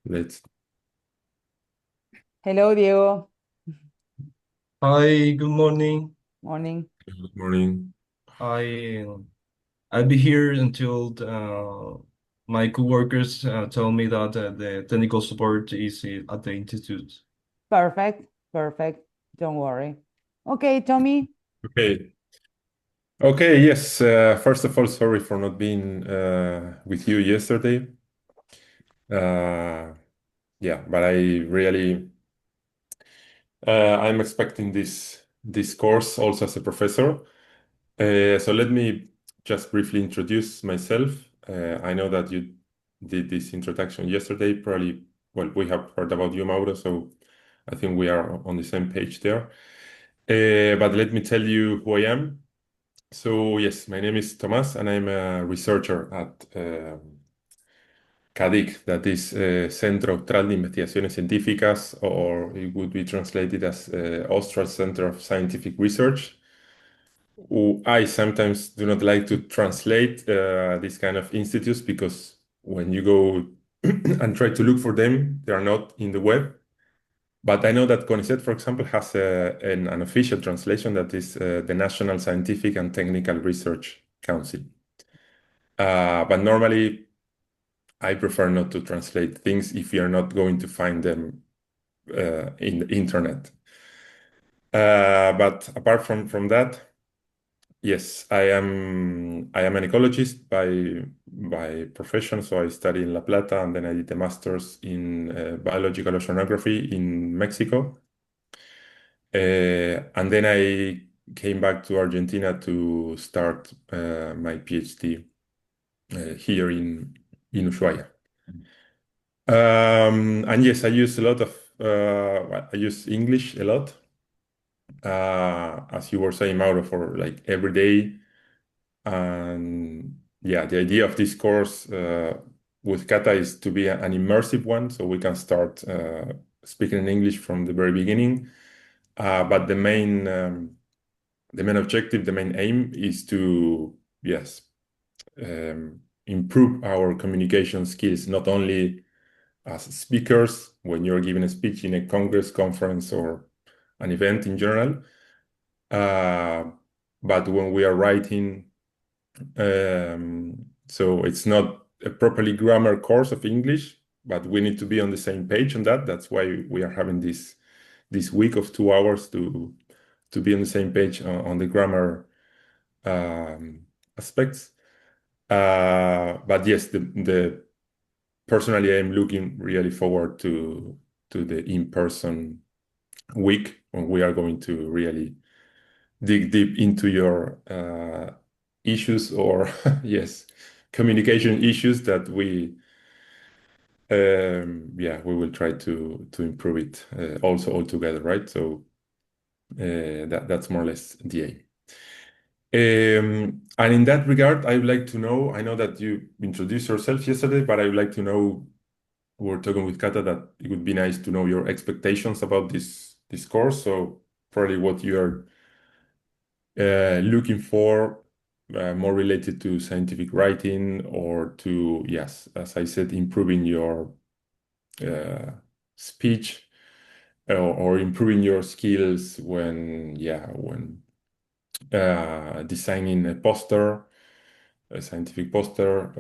Let's. Hello, Diego. Hi, good morning. Morning. Good morning. I I'll be here until my coworkers tell me that the technical support is at the institute. Perfect. Perfect. Don't worry. Okay, Tommy. Okay. Okay. Yes. First of all, sorry for not being with you yesterday. Uh, yeah, but I really I'm expecting this course also as a professor. So let me just briefly introduce myself. I know that you did this introduction yesterday. Probably, well, we have heard about you, Mauro, so I think we are on the same page there. But let me tell you who I am. So yes, my name is Tomás, and I'm a researcher at CADIC, that is Centro Austral de Investigaciones Científicas, or it would be translated as Austral Center of Scientific Research. I sometimes do not like to translate these kind of institutes because when you go and try to look for them, they are not in the web. But I know that CONICET, for example, has an official translation that is the National Scientific and Technical Research Council. But normally, I prefer not to translate things if you're not going to find them in the internet. But apart from that, yes, I am an ecologist by profession. So I studied in La Plata, and then I did a master's in biological oceanography in Mexico. And then I came back to Argentina to start my PhD here in Ushuaia. And yes, I use a lot of I use English a lot. As you were saying, Mauro, for like every day. And yeah, the idea of this course with Kata is to be an immersive one, so we can start speaking in English from the very beginning. But the main objective, the main aim is to, yes, improve our communication skills, not only as speakers when you're giving a speech in a congress, conference, or an event in general, uh, but when we are writing. So it's not a properly grammar course of English, but we need to be on the same page on that. That's why we are having this week of 2 hours to be on the same page on the grammar aspects. But yes, the personally, I'm looking really forward to the in-person week when we are going to really dig deep into your issues, or yes, communication issues that we will try to improve it also all together, right? So that's more or less the aim. And in that regard, I would like to know, I know that you introduced yourself yesterday, but I would like to know, we were talking with Kata that it would be nice to know your expectations about this course. So probably what you're looking for, more related to scientific writing, or to, yes, as I said, improving your uh, speech, or improving your skills when designing a poster, a scientific poster.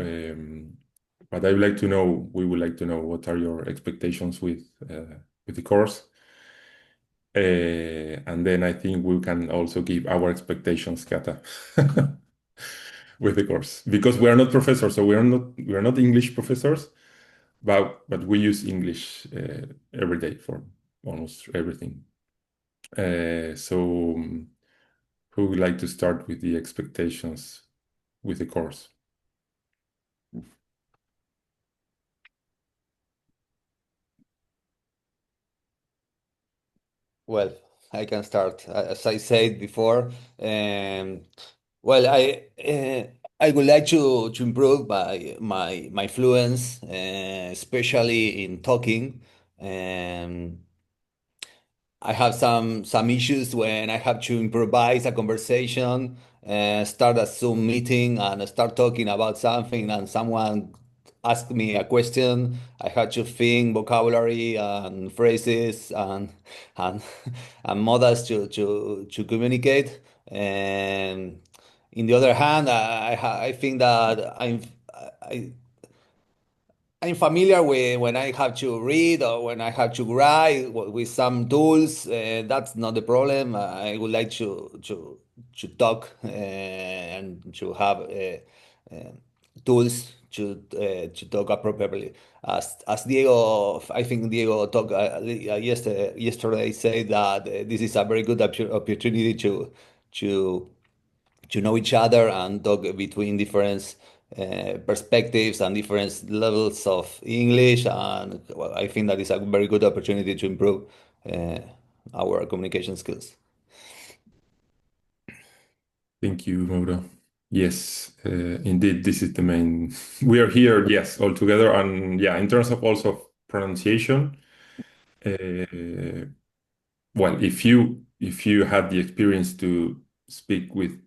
But we would like to know what are your expectations with the course. And then I think we can also give our expectations, Kata, with the course, because we are not professors, so we are not English professors, but we use English every day for almost everything. So who would like to start with the expectations with the course? Well, I can start. As I said before, well, I would like to improve my fluence, especially in talking. Um, I have some issues when I have to improvise a conversation, start a Zoom meeting and start talking about something, and someone ask me a question, I had to think vocabulary and phrases and and models to communicate. And in the other hand, I think that I, I'm familiar with when I have to read or when I have to write with some tools. That's not the problem. I would like to talk and to have uh, tools to talk appropriately. As Diego, I think Diego talked yesterday, said that this is a very good opportunity to to know each other and talk between different perspectives and different levels of English. And well, I think that is a very good opportunity to improve uh, our communication skills. Thank you, Mauro. Yes, indeed, this is the main. We are here, yes, all together, and yeah, in terms of also pronunciation. Well, if you had the experience to speak with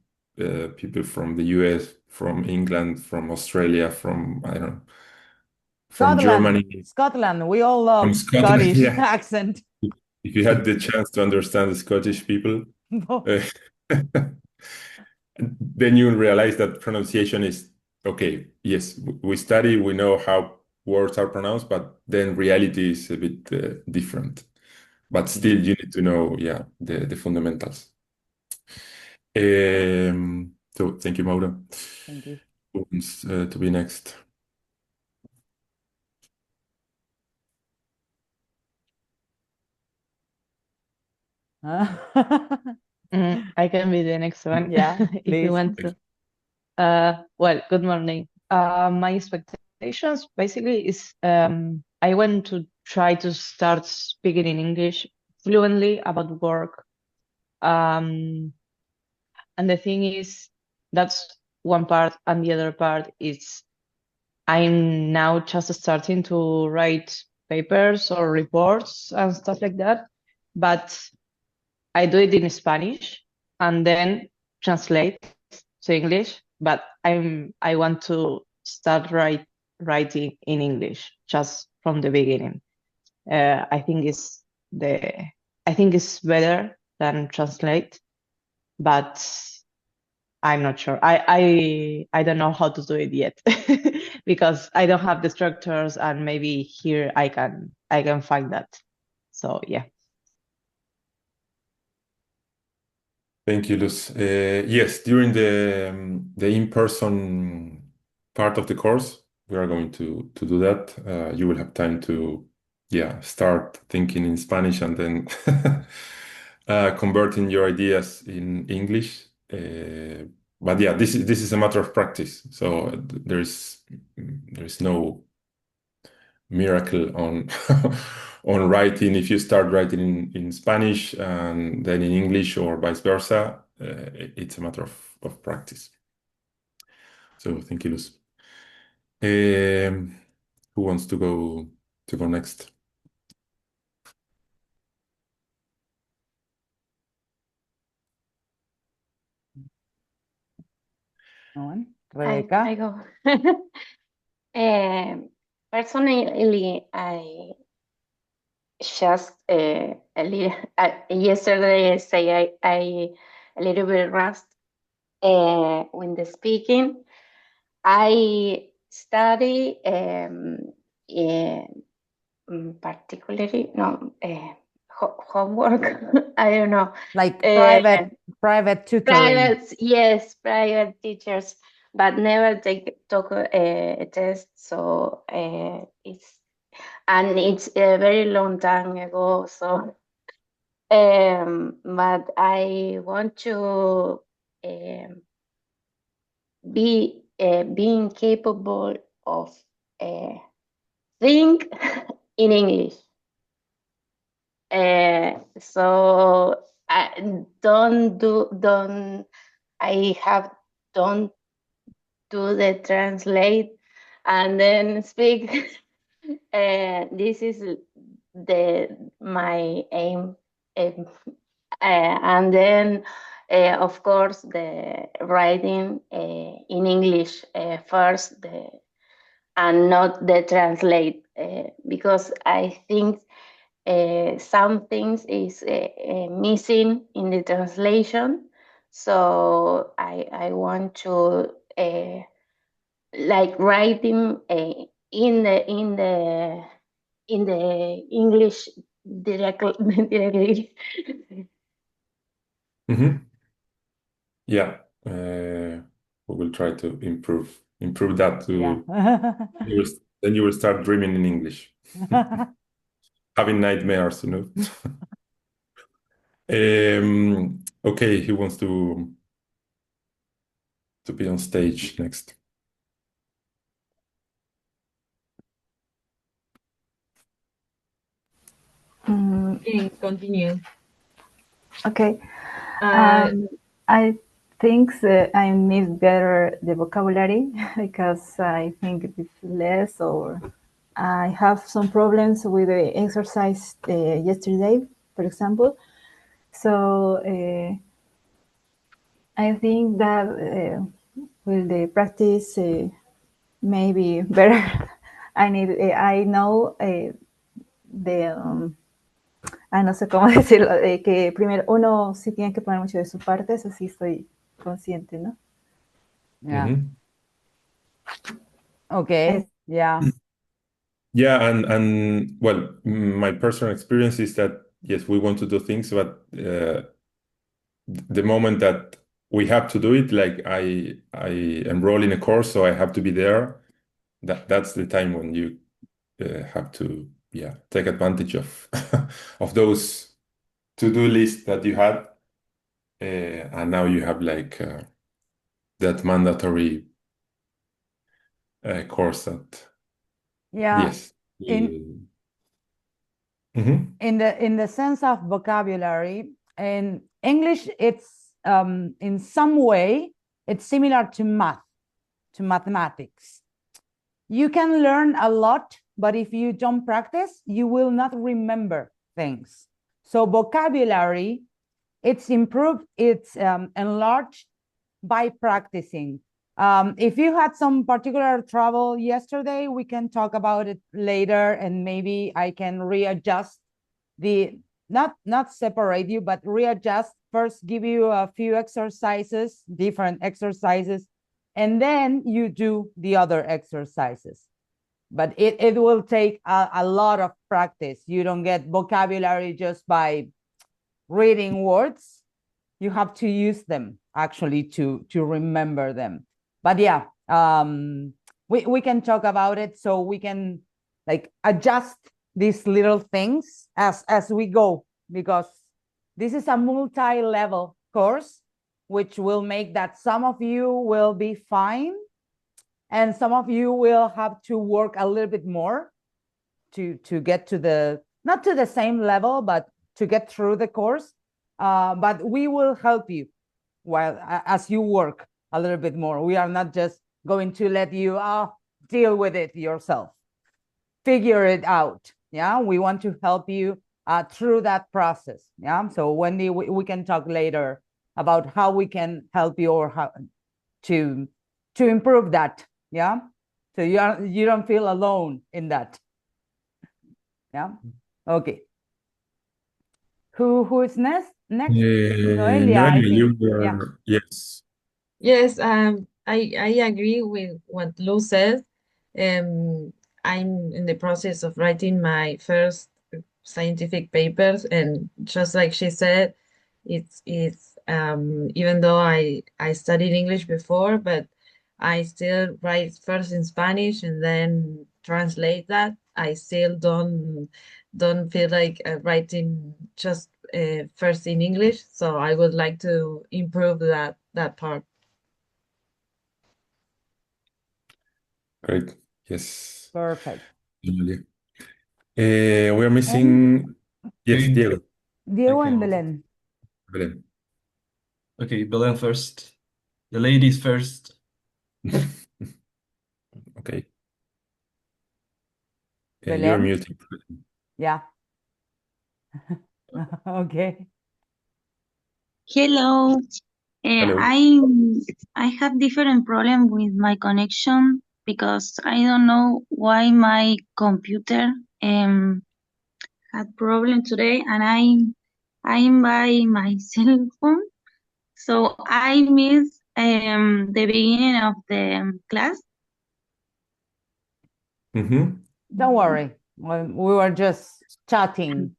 people from the US, from England, from Australia, from I don't know, from Scotland, Germany, Scotland. We all from love Scotland, Scottish yeah. accent. If you had the chance to understand the Scottish people, uh, then you will realize that pronunciation is okay. Yes, we study, we know how words are pronounced, but then reality is a bit different. But still, you need to know, yeah, the fundamentals. So thank you, Mauro. Thank you. Who wants to be next? I can be the next one Yeah, if you please. want to. Well, good morning. My expectations basically is I want to try to start speaking in English fluently about work. And the thing is, that's one part, and the other part is I'm now just starting to write papers or reports and stuff like that. But I do it in Spanish and then translate to English, but I want to start writing in English just from the beginning. I think it's better than translate, but I'm not sure. I don't know how to do it yet because I don't have the structures, and maybe here I can find that. So yeah. Thank you, Luz. Yes, during the in-person part of the course, we are going to do that. You will have time to, yeah, start thinking in Spanish and then converting your ideas in English. But yeah, this is a matter of practice. So there's no miracle on on writing. If you start writing in Spanish and then in English or vice versa, it's a matter of practice. So thank you, Luz. Who wants to go next? No one? I Rebecca? go. Personally, I just a little yesterday I say I a little bit rust when the speaking. I study particularly no homework. I don't know. Like Uh, private tutoring. Private, yes, private teachers, but never took a test. So it's a very long time ago. So, but I want to be being capable of think in English. So I don't I have don't do the translate and then speak. This is my aim. And then, of course, the writing in English first. and not the translate, because I think some things is missing in the translation. So I want to like writing in the English directly. Mhm. Yeah, we will try to improve that to Yeah. then you will start dreaming in English, having nightmares, you know. Okay, he wants to be on stage next. Okay, continue. Okay. Uh, I think I need better the vocabulary because I think it's less, or I have some problems with the exercise yesterday, for example. So I think that with the practice maybe better. I know de no sé cómo decirlo, de que primero uno sí tiene que poner mucho de su parte, eso sí estoy consciente, ¿no? Yeah. Mhm. Okay. Yeah. Yeah, and well, my personal experience is that yes, we want to do things, but the moment that we have to do it, like I enroll in a course, so I have to be there. That's the time when you have to take advantage of of those to-do lists that you had, and now you have like that mandatory course that Yeah. yes. In Mhm. in the sense of vocabulary, in English, it's in some way it's similar to mathematics. You can learn a lot, but if you don't practice, you will not remember things. So vocabulary, it's improved, it's enlarged by practicing. If you had some particular trouble yesterday, we can talk about it later, and maybe I can readjust the not separate you, but readjust. First, give you a few exercises, different exercises, and then you do the other exercises. But it will take a lot of practice. You don't get vocabulary just by reading words. You have to use them actually to remember them. But yeah, we can talk about it, so we can like adjust these little things as we go, because this is a multi-level course, which will make that some of you will be fine and some of you will have to work a little bit more to get to the, not to the same level, but to get through the course. But we will help you while as you work a little bit more. We are not just going to let you deal with it yourself, figure it out. Yeah, we want to help you through that process. Yeah, so Wendy, we can talk later about how we can help you, or how to improve that. Yeah, so you don't feel alone in that. Yeah. Okay. Who is next? Noelia, I Noelia, think. you Yeah. were yes. yes, I agree with what Lou said. I'm in the process of writing my first scientific papers, and just like she said, it's even though I studied English before, but I still write first in Spanish and then translate that. I still don't feel like writing just first in English, so I would like to improve that part. Great. Yes. Perfect. Noelia. We are And missing yes, Okay, Diego. Diego and can. Belen. Belén. Okay, Belen first. The ladies first. Okay. You're Belen? muted. Yeah. Okay. Hello. Hello. I have different problem with my connection because I don't know why my computer had problem today, and I'm by my cell phone, so I missed the beginning of the class. Mm-hmm. Don't worry. We were just chatting.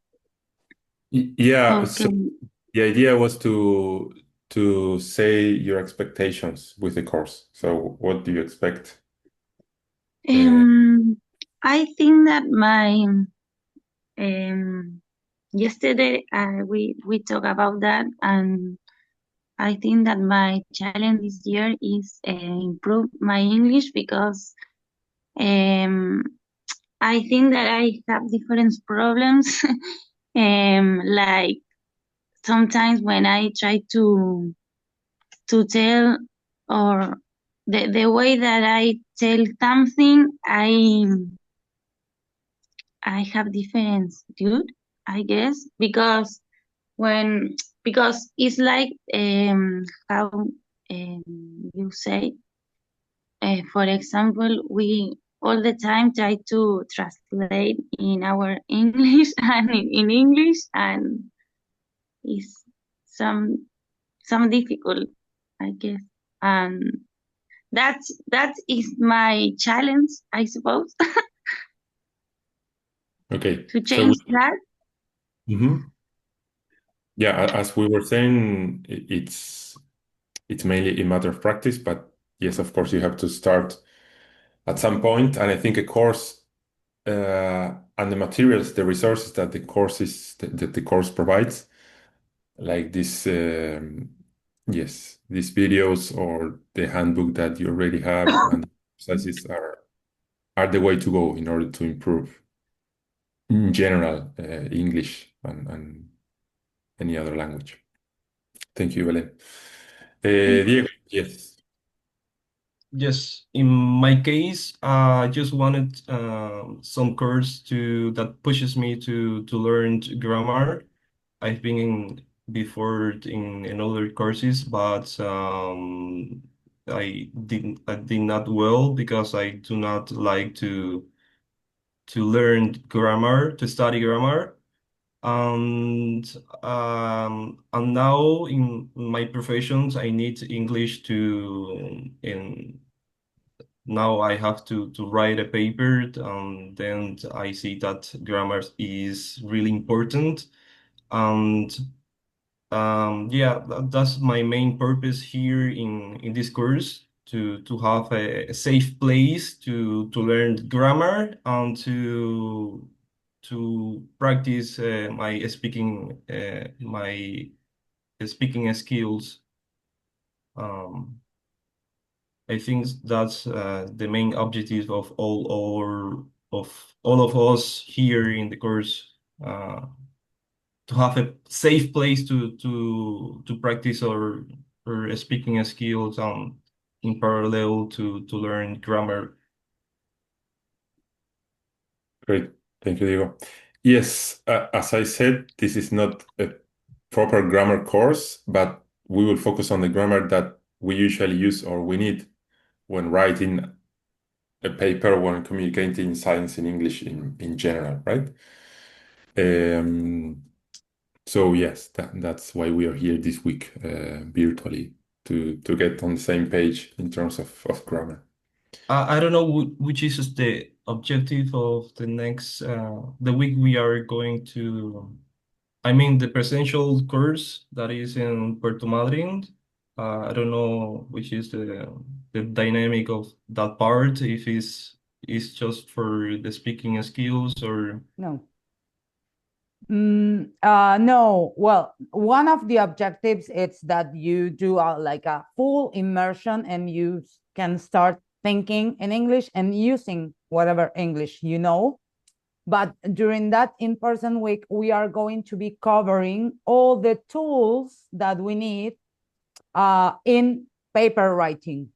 Yeah, so Okay. the idea was to say your expectations with the course. So what do you expect? I think that my yesterday we talked about that, and I think that my challenge this year is improve my English, because um, I think that I have different problems. Like sometimes when I try to tell, or the way that I tell something, I have different dude, I guess, because when because it's like how you say, for example, we all the time try to translate in our English and in English, and it's some difficult, I guess, and that is my challenge, I suppose, Okay, to so change that. Mhm. Yeah, as we were saying, it's mainly a matter of practice, but yes, of course, you have to start at some point, and I think a course and the materials, the resources that the course provides, like this, yes, these videos or the handbook that you already have, and exercises are the way to go in order to improve in general English and any other language. Thank you, Belén. Diego, yes. Yes, in my case, I just wanted some course that pushes me to learn grammar. I've been in before in other courses, but I did not well because I do not like to learn grammar, to study grammar. And and now in my professions, I need English to in now I have to write a paper, and then I see that grammar is really important. And yeah, that's my main purpose here in this course, to have a safe place to learn grammar and to practice my speaking skills. Um, I think that's the main objective of all of us here in the course, to have a safe place to practice our speaking skills, in parallel to learn grammar. Great. Thank you, Diego. Yes, as I said, this is not a proper grammar course, but we will focus on the grammar that we usually use or we need when writing a paper, when communicating science in English in general, right? Um, so yes, that's why we are here this week virtually to get on the same page in terms of grammar. I don't know which is the objective of the next the week we are going to. I mean, the presential course that is in Puerto Madryn. I don't know which is the dynamic of that part, if it's just for the speaking skills or. No. No. Well, one of the objectives is that you do like a full immersion, and you can start thinking in English and using whatever English you know. But during that in-person week, we are going to be covering all the tools that we need in paper writing.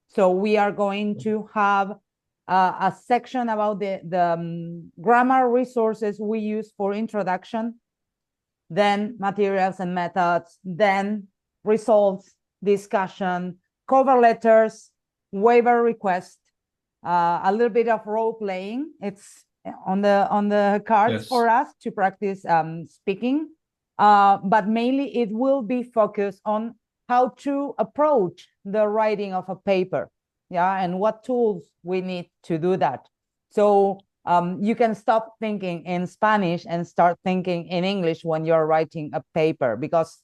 So we are going to have a section about the grammar resources we use for introduction, then materials and methods, then results, discussion, cover letters, waiver request, a little bit of role playing. It's on the cards Yes. for us to practice speaking, but mainly it will be focused on how to approach the writing of a paper, yeah, and what tools we need to do that. So you can stop thinking in Spanish and start thinking in English when you're writing a paper, because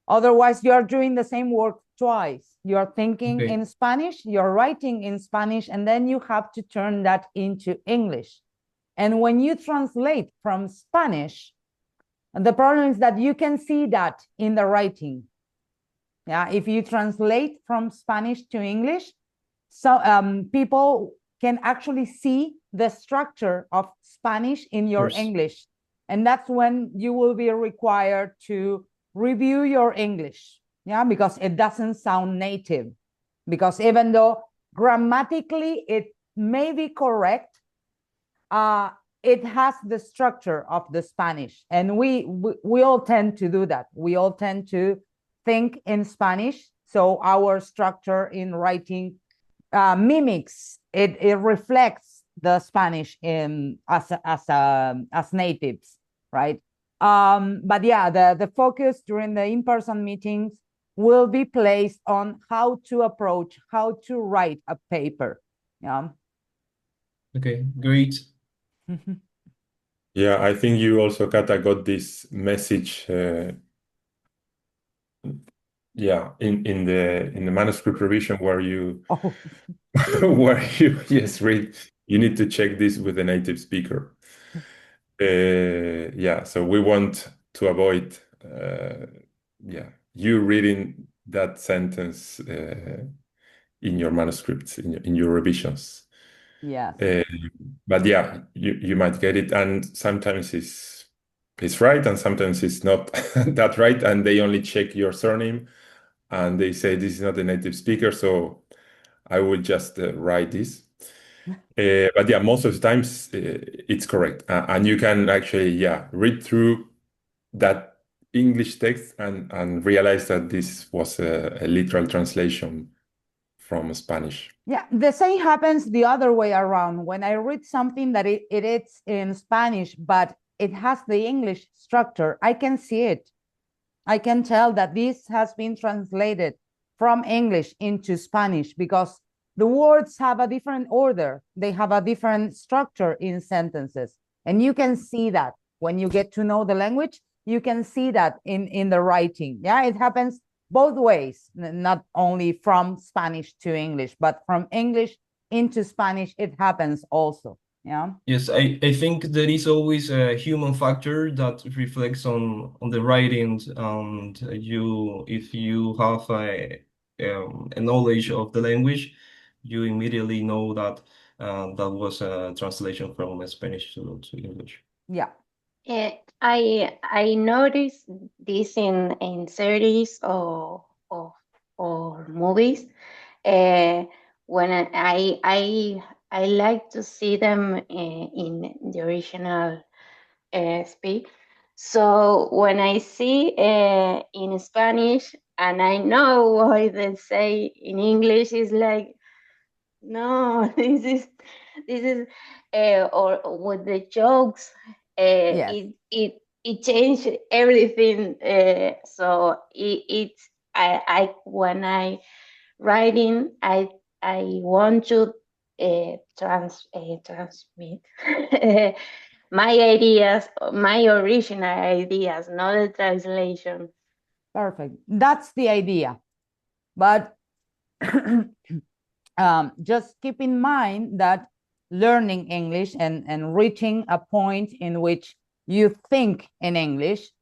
otherwise you're doing the same work twice. You're thinking Okay. in Spanish, you're writing in Spanish, and then you have to turn that into English. And when you translate from Spanish, the problem is that you can see that in the writing. Yeah, if you translate from Spanish to English, so people can actually see the structure of Spanish in your Course. English. And that's when you will be required to review your English, yeah, because it doesn't sound native. Because even though grammatically it may be correct, it has the structure of the Spanish. And we all tend to do that. We all tend to think in Spanish. So our structure in writing mimics it. It reflects the Spanish as natives, right? But yeah, the focus during the in-person meetings will be placed on how to approach, how to write a paper. Yeah. Okay, great. Yeah, I think you also, Kata, got this message. Yeah, in the manuscript revision where you Oh. where you yes read. You need to check this with a native speaker. Yeah, so we want to avoid you reading that sentence in your manuscripts, in your revisions. Yes. But yeah, you might get it, and sometimes it's right, and sometimes it's not that right, and they only check your surname, and they say this is not a native speaker, so I will just write this. But yeah, most of the times it's correct, and you can actually read through that English text and realize that this was a literal translation from Spanish. Yeah, the same happens the other way around. When I read something that it is in Spanish, but it has the English structure, I can see it. I can tell that this has been translated from English into Spanish because the words have a different order. They have a different structure in sentences. And you can see that when you get to know the language, you can see that in the writing. Yeah, it happens both ways, not only from Spanish to English, but from English into Spanish, it happens also. Yeah. Yes, I think there is always a human factor that reflects on the writings, and if you have a knowledge of the language, you immediately know that that was a translation from Spanish to English. Yeah. I noticed this in series or movies. When I like to see them in the original speak. So when I see in Spanish and I know what they say in English, is like, no, this is or with the jokes, Yes. it changed everything. So it's I when I writing, I want to transmit my ideas, my original ideas, not a translation. Perfect. That's the idea. But just keep in mind that learning English and reaching a point in which you think in English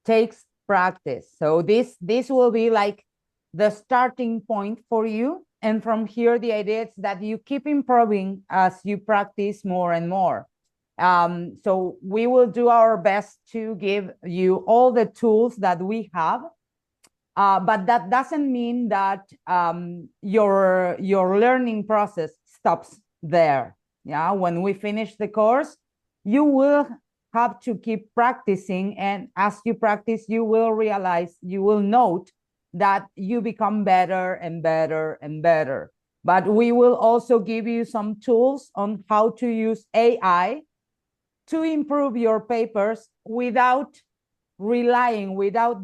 takes practice. So this will be like the starting point for you. And from here, the idea is that you keep improving as you practice more and more. So we will do our best to give you all the tools that we have. But that doesn't mean that your learning process stops there. Yeah, when we finish the course, you will have to keep practicing, and as you practice, you will realize, you will note that you become better and better and better. But we will also give you some tools on how to use AI to improve your papers without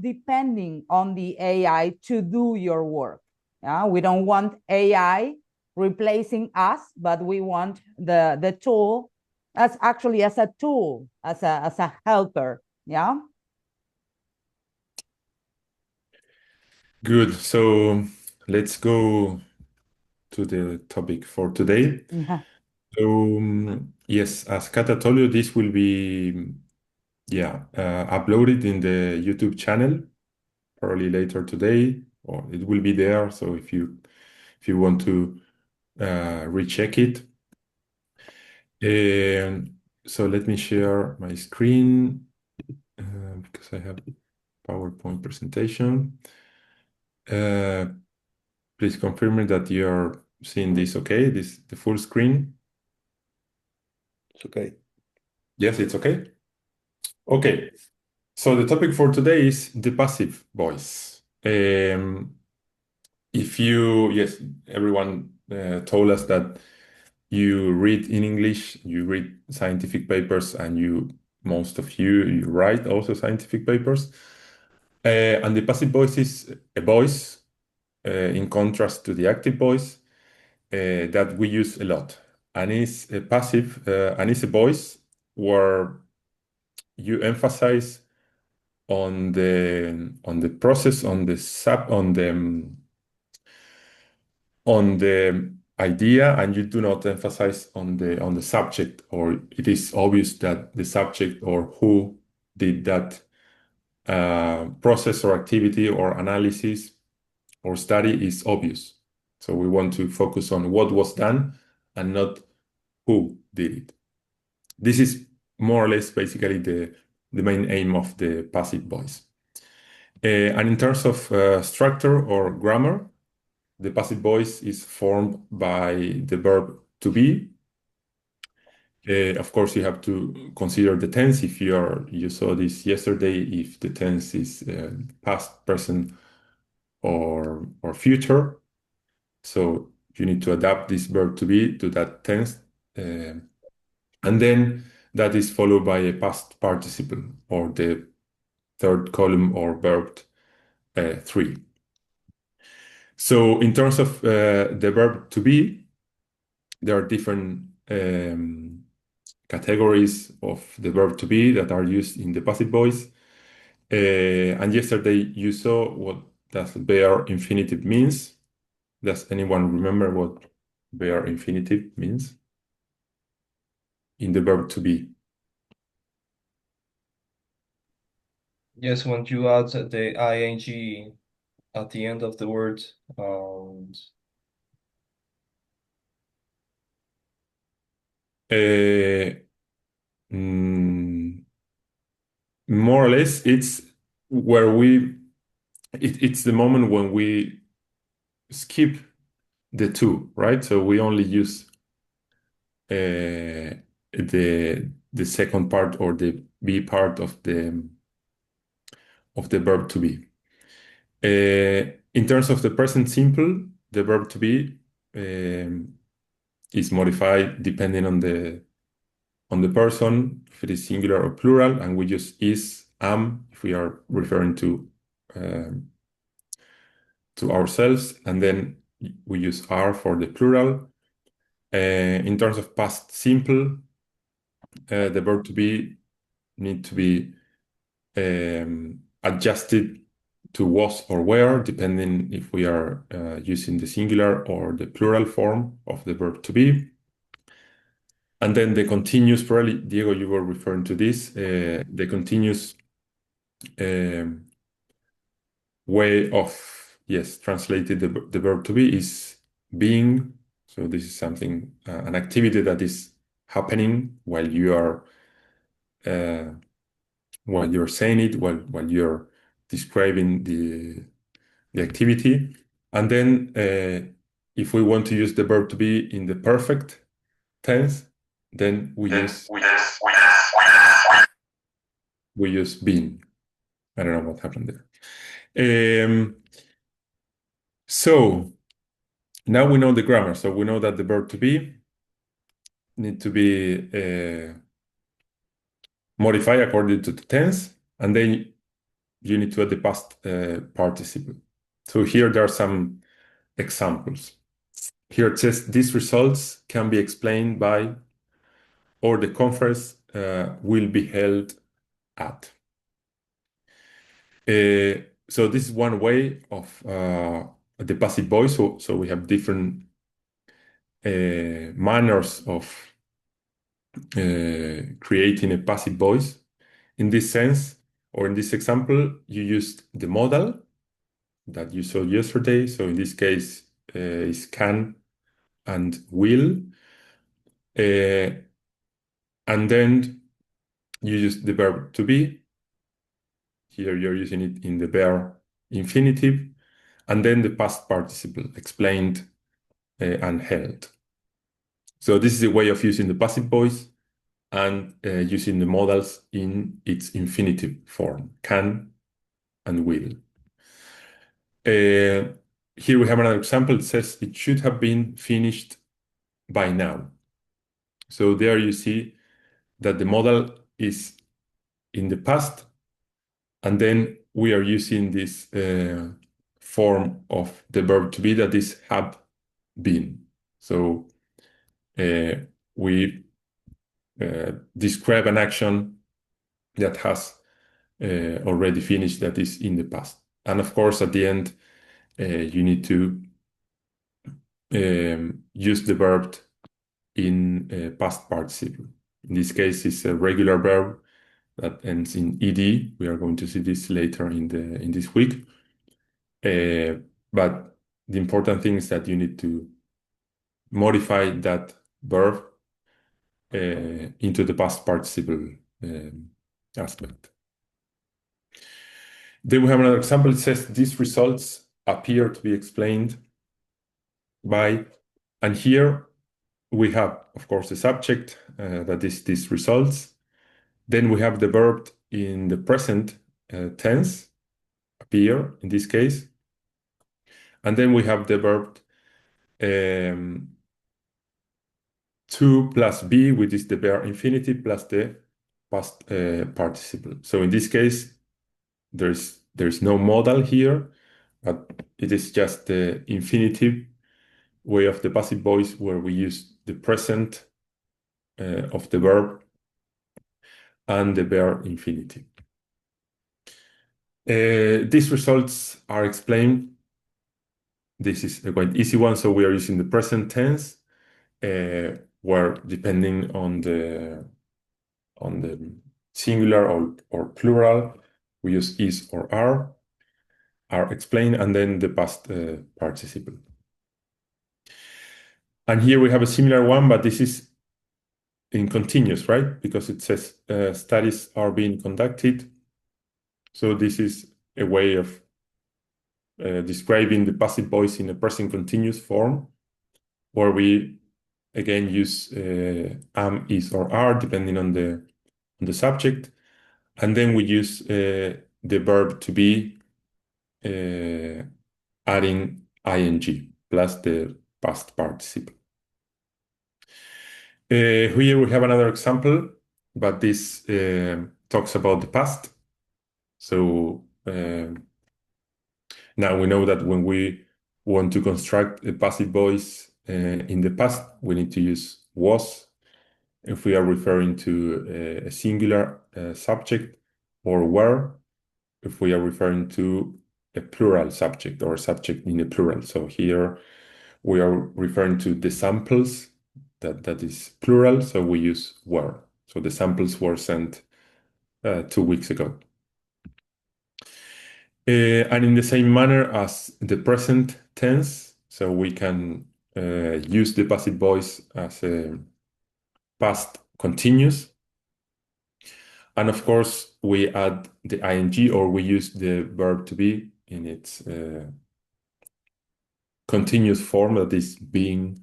depending on the AI to do your work. Yeah, we don't want AI replacing us, but we want the tool as actually as a tool, as a helper. Yeah. Good. So let's go to the topic for today. Yeah. So yes, as Kata told you, this will be uploaded in the YouTube channel probably later today, or it will be there. So if you want to recheck it. So let me share my screen because I have PowerPoint presentation. Please confirm me that you're seeing this okay, the full screen. It's okay. Yes, it's okay. Okay. So the topic for today is the passive voice. Yes, everyone told us that you read in English, you read scientific papers, and most of you write also scientific papers. And the passive voice is a voice, in contrast to the active voice, that we use a lot. And it's a passive, and it's a voice where you emphasize on the process, on the idea, and you do not emphasize on the subject, or it is obvious that the subject or who did that process or activity or analysis or study is obvious. So we want to focus on what was done and not who did it. This is more or less basically the main aim of the passive voice. And in terms of structure or grammar, the passive voice is formed by the verb to be. Of course, you have to consider the tense. If you saw this yesterday, if the tense is past, present, or future. So you need to adapt this verb to be to that tense. And then that is followed by a past participle, or the third column, or verb 3. So in terms of the verb to be, there are different categories of the verb to be that are used in the passive voice. And yesterday you saw what does bare infinitive means. Does anyone remember what bare infinitive means in the verb to be? Yes, when you add the ing at the end of the word, and Uh, mm, More or less, it's where it's the moment when we skip the two, right? So we only use the second part, or the be part of the verb to be. In terms of the present simple, the verb to be is modified depending on the person, if it is singular or plural, and we use is, am if we are referring um, to ourselves, and then we use are for the plural. In terms of past simple, the verb to be need to be adjusted to was or were, depending if we are using the singular or the plural form of the verb to be. And then the continuous, probably, Diego, you were referring to this, the continuous way of, yes, translated the verb to be is being. So this is something, an activity that is happening uh, while you're saying it, while you're describing the activity. And then if we want to use the verb to be in the perfect tense, then we use been. I don't know what happened there. So Now we know the grammar, so we know that the verb to be need to be modified according to the tense, and then you need to add the past participle. So here there are some examples. Here it says these results can be explained by, or the conference will be held at. So this is one way of the passive voice. So we have different manners of creating a passive voice. In this sense, or in this example, you used the modal that you saw yesterday. So in this case, is can and will. And then you use the verb to be. Here you're using it in the bare infinitive. And then the past participle, explained and held. So this is a way of using the passive voice and using the modals in its infinitive form, can and will. Here we have another example. It says it should have been finished by now. So there you see that the modal is in the past, and then we are using this form of the verb to be that is have been. So we describe an action that has already finished, that is in the past. And of course, at the end, you need to use the verb in past participle. In this case, it's a regular verb that ends in ed. We are going to see this later in this week. But the important thing is that you need to modify that verb into the past participle aspect. Then we have another example. It says these results appear to be explained by, and here we have, of course, the subject, that is these results. Then we have the verb in the present tense, appear in this case. And then we have the verb to plus be, which is the bare infinitive plus the past participle. So in this case, there's no modal here, but it is just the infinitive way of the passive voice where we use the present of the verb and the bare infinitive. These results are explained. This is a quite easy one, so we are using the present tense, where depending on the singular or plural, we use is or are explained, and then the past participle. And here we have a similar one, but this is in continuous, right? Because it says studies are being conducted. So this is a way of describing the passive voice in a present continuous form, where we again use am, is, or are, depending on the subject, and then we use the verb to be, adding ing plus the past participle. Here we have another example, but this talks about the past. So now we know that when we want to construct a passive voice in the past, we need to use was if we are referring to a singular subject, or were if we are referring to a plural subject or a subject in a plural. So here we are referring to the samples, that is plural, so we use were. So the samples were sent 2 weeks ago. And in the same manner as the present tense, so we can use the passive voice as a past continuous. And of course, we add the ing, or we use the verb to be in its continuous form, that is being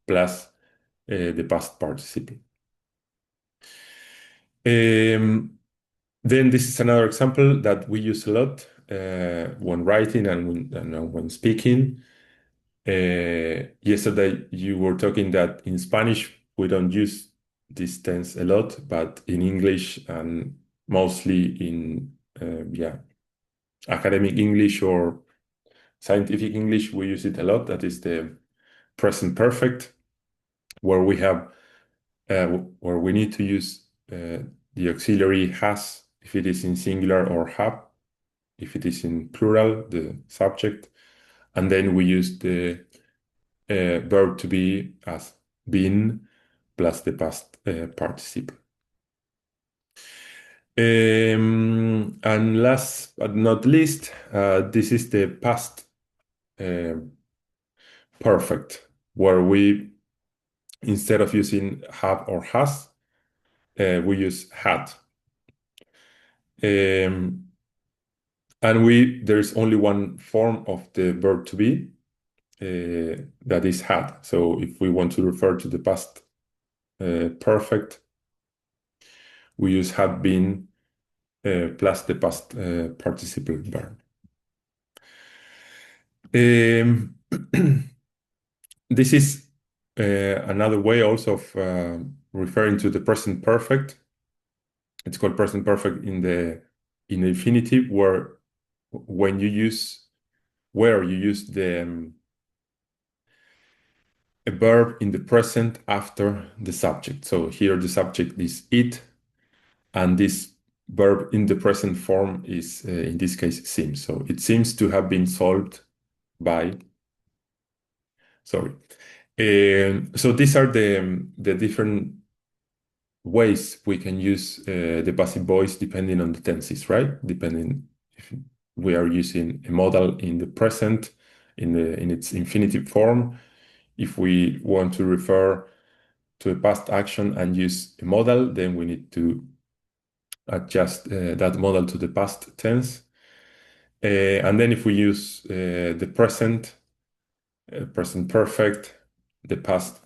plus the past participle. Then this is another example that we use a lot when writing and when speaking. Yesterday you were talking that in Spanish we don't use this tense a lot, but in English and mostly in academic English or scientific English, we use it a lot. That is the present perfect, where we have where we need to use the auxiliary has if it is in singular, or have if it is in plural, the subject, and then we use the verb to be as been plus the past participle. And last but not least, this is the past perfect, where we, instead of using have or has, we use had. And there is only one form of the verb to be, that is had. So if we want to refer to the past perfect, we use had been plus the past participle verb. This is another way also of referring to the present perfect. It's called present perfect in the infinitive, where you use the a verb in the present after the subject. So here the subject is it, and this verb in the present form is, in this case, seems. So it seems to have been solved by. Sorry. So these are the different ways we can use the passive voice depending on the tenses, right? Depending if we are using a modal in the present in its infinitive form. If we want to refer to a past action and use a modal, then we need to adjust that modal to the past tense. And then if we use the present perfect, the past,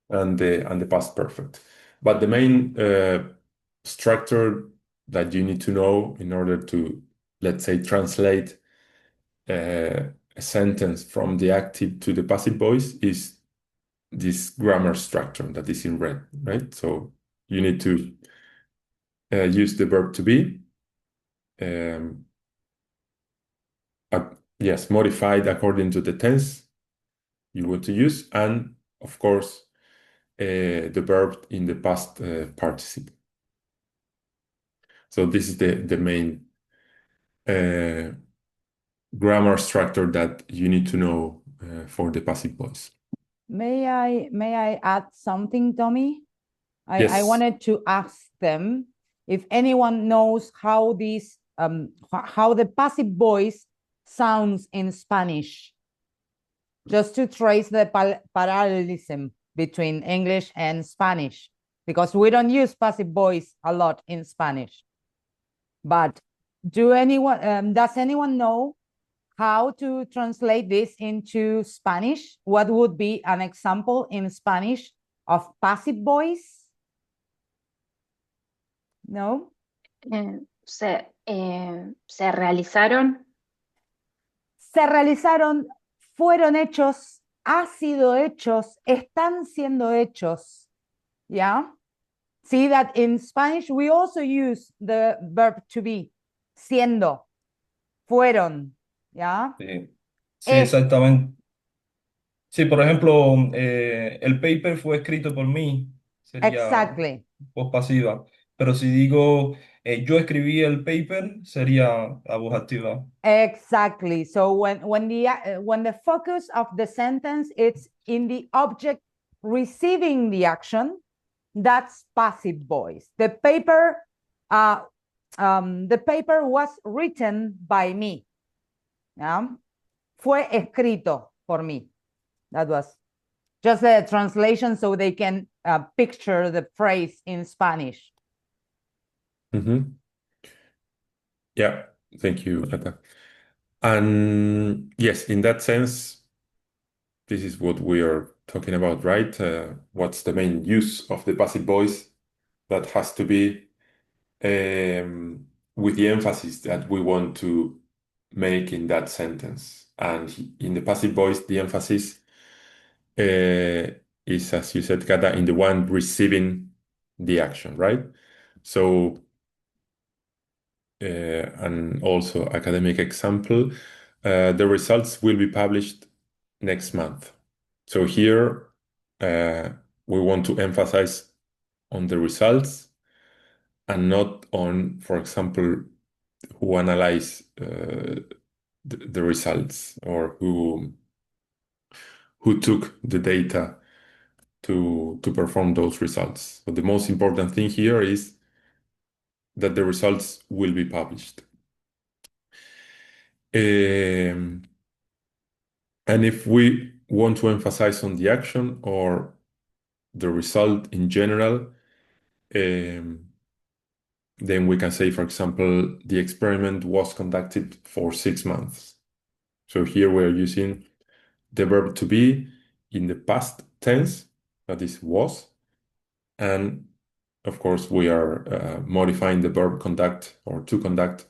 and the past perfect. But the main structure that you need to know in order to, let's say, translate a sentence from the active to the passive voice is this grammar structure that is in red, right? So you need to use the verb to be, yes, modified according to the tense you want to use, and of course the verb in the past participle. So this is the main grammar structure that you need to know for the passive voice. May I add something, Tommy? I Yes. wanted to ask them if anyone knows how how the passive voice sounds in Spanish, just to trace the parallelism between English and Spanish, because we don't use passive voice a lot in Spanish. But does anyone know how to translate this into Spanish? What would be an example in Spanish of passive voice? No? Se realizaron. Se realizaron, fueron hechos, ha sido hechos, están siendo hechos. Yeah? See that in Spanish we also use the verb to be, siendo, fueron. Yeah? Sí, sí, exactamente. Sí, por ejemplo, el paper fue escrito por mí, sería Exactly. voz pasiva. Pero si digo yo escribí el paper, sería la voz activa. Exactly. So when the focus of the sentence it's in the object receiving the action, that's passive voice. The paper was written by me. Yeah? Fue escrito por mí. That was just a translation so they can picture the phrase in Spanish. Mm-hmm. Yeah, thank you, Nata. And yes, in that sense, this is what we are talking about, right? What's the main use of the passive voice that has to be with the emphasis that we want to make in that sentence. And in the passive voice, the emphasis is, as you said, Kata, in the one receiving the action, right? So, and also academic example, the results will be published next month. So here, we want to emphasize on the results and not on, for example, who analyze the results or who took the data to perform those results. So the most important thing here is that the results will be published. And if we want to emphasize on the action or the result in general, then we can say, for example, the experiment was conducted for 6 months. So here we're using the verb to be in the past tense, that is was, and of course we are modifying the verb conduct or to conduct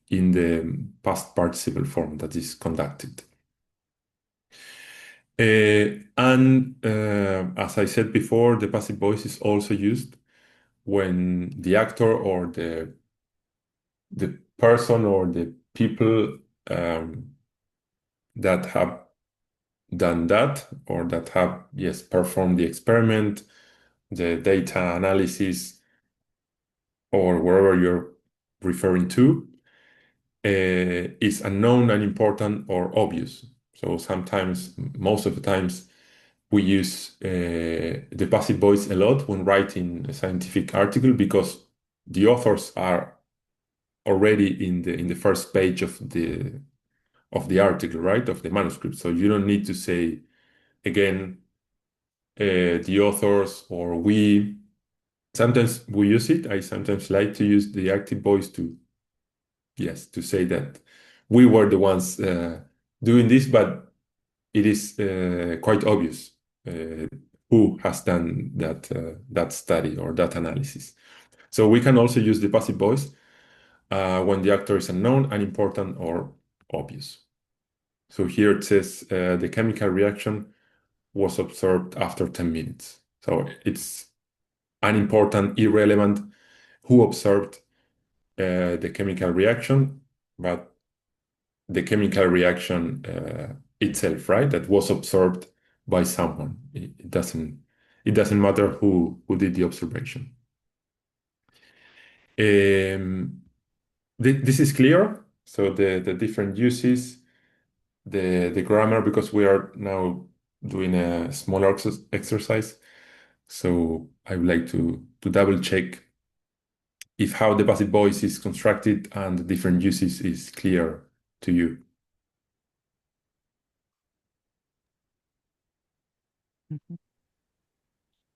in the past participle form, that is conducted. And as I said before, the passive voice is also used when the actor or the person or the people that have done that or that have, yes, performed the experiment, the data analysis, or wherever you're referring to, is unknown and important or obvious. So sometimes, most of the times, we use the passive voice a lot when writing a scientific article because the authors are already in the first page of the article, right, of the manuscript. So you don't need to say again the authors or we. Sometimes we use it. I sometimes like to use the active voice to, yes, to say that we were the ones doing this, but it is quite obvious who has done that study or that analysis. So we can also use the passive voice when the actor is unknown, unimportant, or obvious. So here it says the chemical reaction was observed after 10 minutes. So it's unimportant, irrelevant who observed the chemical reaction, but the chemical reaction itself, right? That was observed by someone. It doesn't matter who did the observation. This is clear. So the different uses, the grammar, because we are now doing a smaller exercise. So I would like to double check if how the passive voice is constructed and the different uses is clear to you.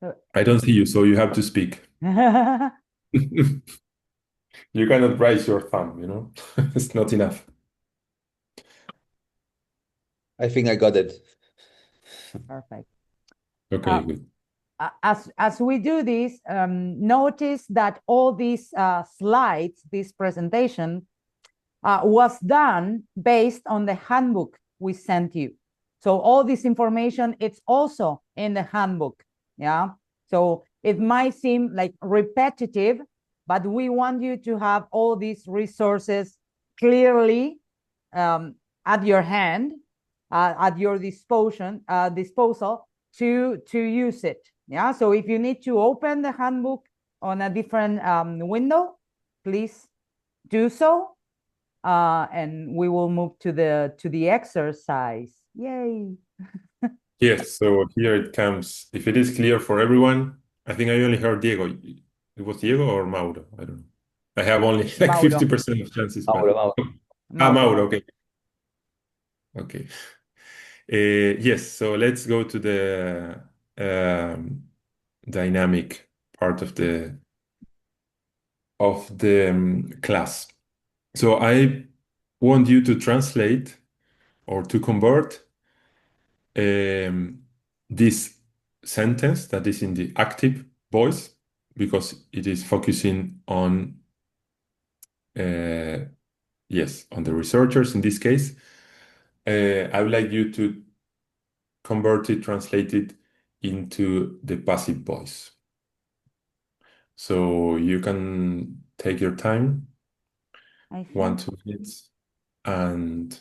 So- I don't see you, so you have to speak. You cannot raise your thumb, It's not enough. I think I got it. Perfect. Okay, good. As we do this, notice that all these slides, this presentation, was done based on the handbook we sent you. So all this information, it's also in the handbook, yeah? So it might seem like repetitive, but we want you to have all these resources clearly at your hand, at your disposal to use it, yeah? So if you need to open the handbook on a different window, please do so. And we will move to the exercise. Yay. Yes, so here it comes. If it is clear for everyone, I think I only heard Diego. It was Diego or Mauro? I don't know. I have only like Mauro. 50% of chances, Mauro, but Mauro. Mauro, okay. Okay. Yes, so let's go to the dynamic part of the class. So I want you to translate or to convert this sentence that is in the active voice because it is focusing on yes, on the researchers in this case. I would like you to convert it, translate it into the passive voice. So you can take your time, I 1, 2 minutes, and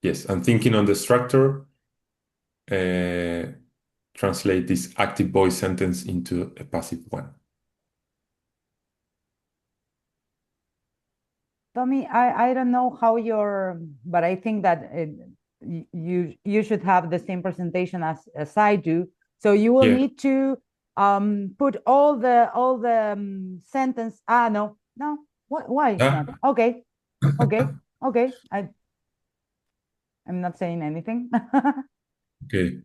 yes, I'm thinking on the structure. Uh, translate this active voice sentence into a passive one. Tommy, I don't know how but I think that you should have the same presentation as I do. So you will Yeah. need to put all the sentence. No. Why it's Ah, not? Okay. I'm not saying anything. okay.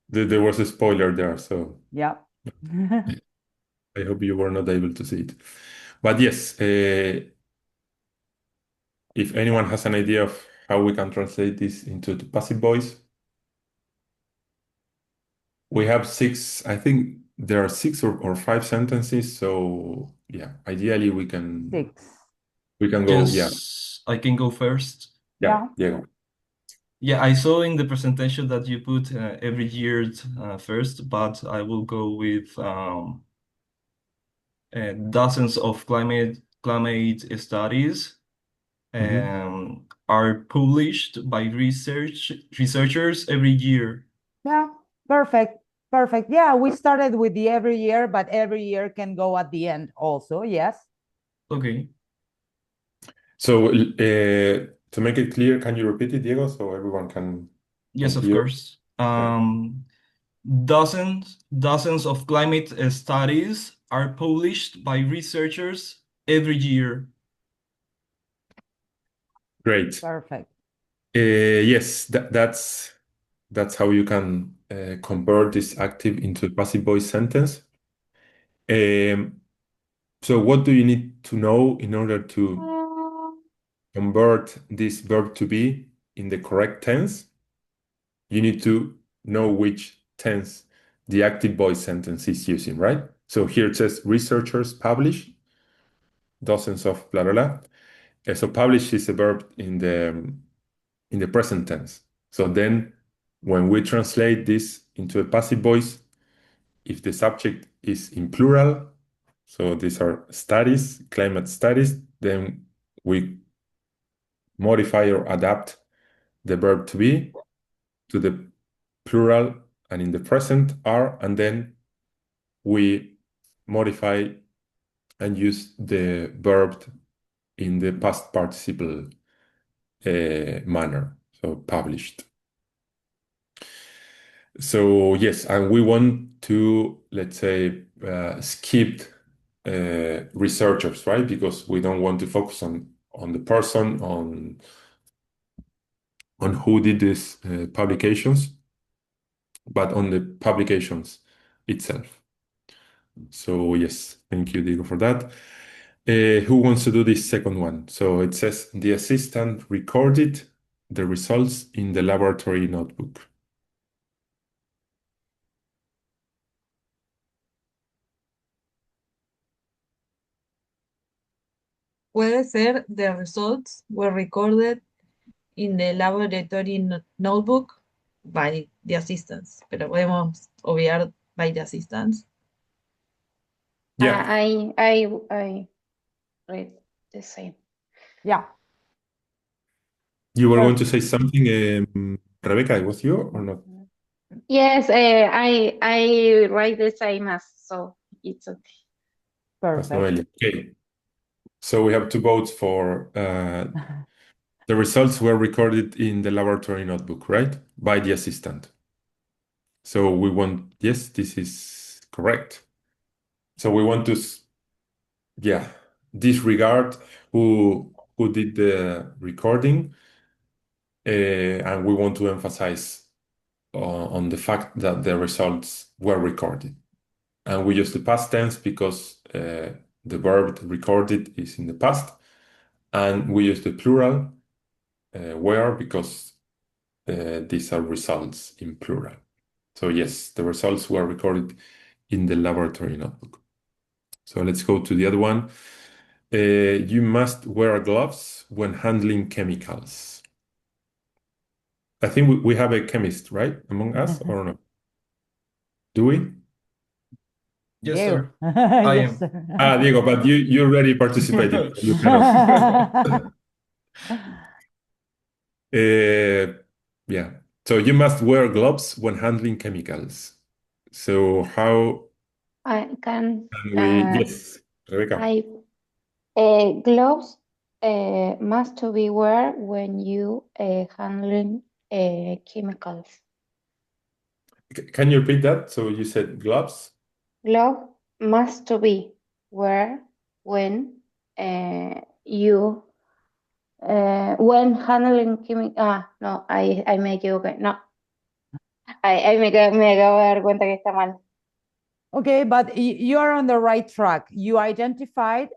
There was a spoiler there, so Yeah. I hope you were not able to see it. But yes, if anyone has an idea of how we can translate this into the passive voice, we have six, I think there are 6 or 5 sentences. So yeah, ideally we can 6. go, yeah, Yes, I can go first. Yeah. yeah. Yeah, I saw in the presentation that you put every year first, but I will go with dozens of climate studies Mhm. are published by researchers every year. Yeah. Perfect. Perfect. Yeah, we started with the every year, but every year can go at the end also. Yes. Okay. So to make it clear, can you repeat it, Diego, so everyone can Yes, of hear? course. Okay. Dozens of climate studies are published by researchers every year. Great. Perfect. Yes, that's how you can convert this active into a passive voice sentence. Um, so what do you need to know in order to convert this verb to be in the correct tense? You need to know which tense the active voice sentence is using, right? So here it says researchers publish dozens of blah blah blah. So publish is a verb in the present tense. So then when we translate this into a passive voice, if the subject is in plural, so these are studies, climate studies, then we modify or adapt the verb to be to the plural and in the present are, and then we modify and use the verb in the past participle manner, so published. So yes, and we want to, let's say, skip researchers, right? Because we don't want to focus on the person, on who did these publications, but on the publications itself. So yes, thank you, Diego, for that. Who wants to do this second one? So it says the assistant recorded the results in the laboratory notebook. Puede ser the results were recorded in the laboratory notebook by the assistants, pero podemos obviar by the assistants. Yeah, I read the same. Yeah. you were going to Perfect. say something, Rebecca, it was you or not? Yes, I write the same as so it's okay. As Perfect. Noelia. Okay. So we have 2 votes for the results were recorded in the laboratory notebook, right? By the assistant. So we want, yes, this is correct. So we want to, yeah, disregard who did the recording, and we want to emphasize on the fact that the results were recorded. And we use the past tense because the verb recorded is in the past, and we use the plural were because these are results in plural. So yes, the results were recorded in the laboratory notebook. So let's go to the other one. You must wear gloves when handling chemicals. I think we have a chemist, right, among us, or no? Do we? Yes, Diego. sir. I Yes, am. sir. Diego, but you already participated, so you cannot. Yeah. So you must wear gloves when handling chemicals. So how I can can we? Yes, Rebecca. I gloves must to be wear when you handling chemicals. Can you repeat that? So you said gloves. Glove must to be wear when you when handling chemical. Ah, no, I me equivoqué. No, me acabo de dar cuenta que está mal. Okay, but you are on the right track. You identified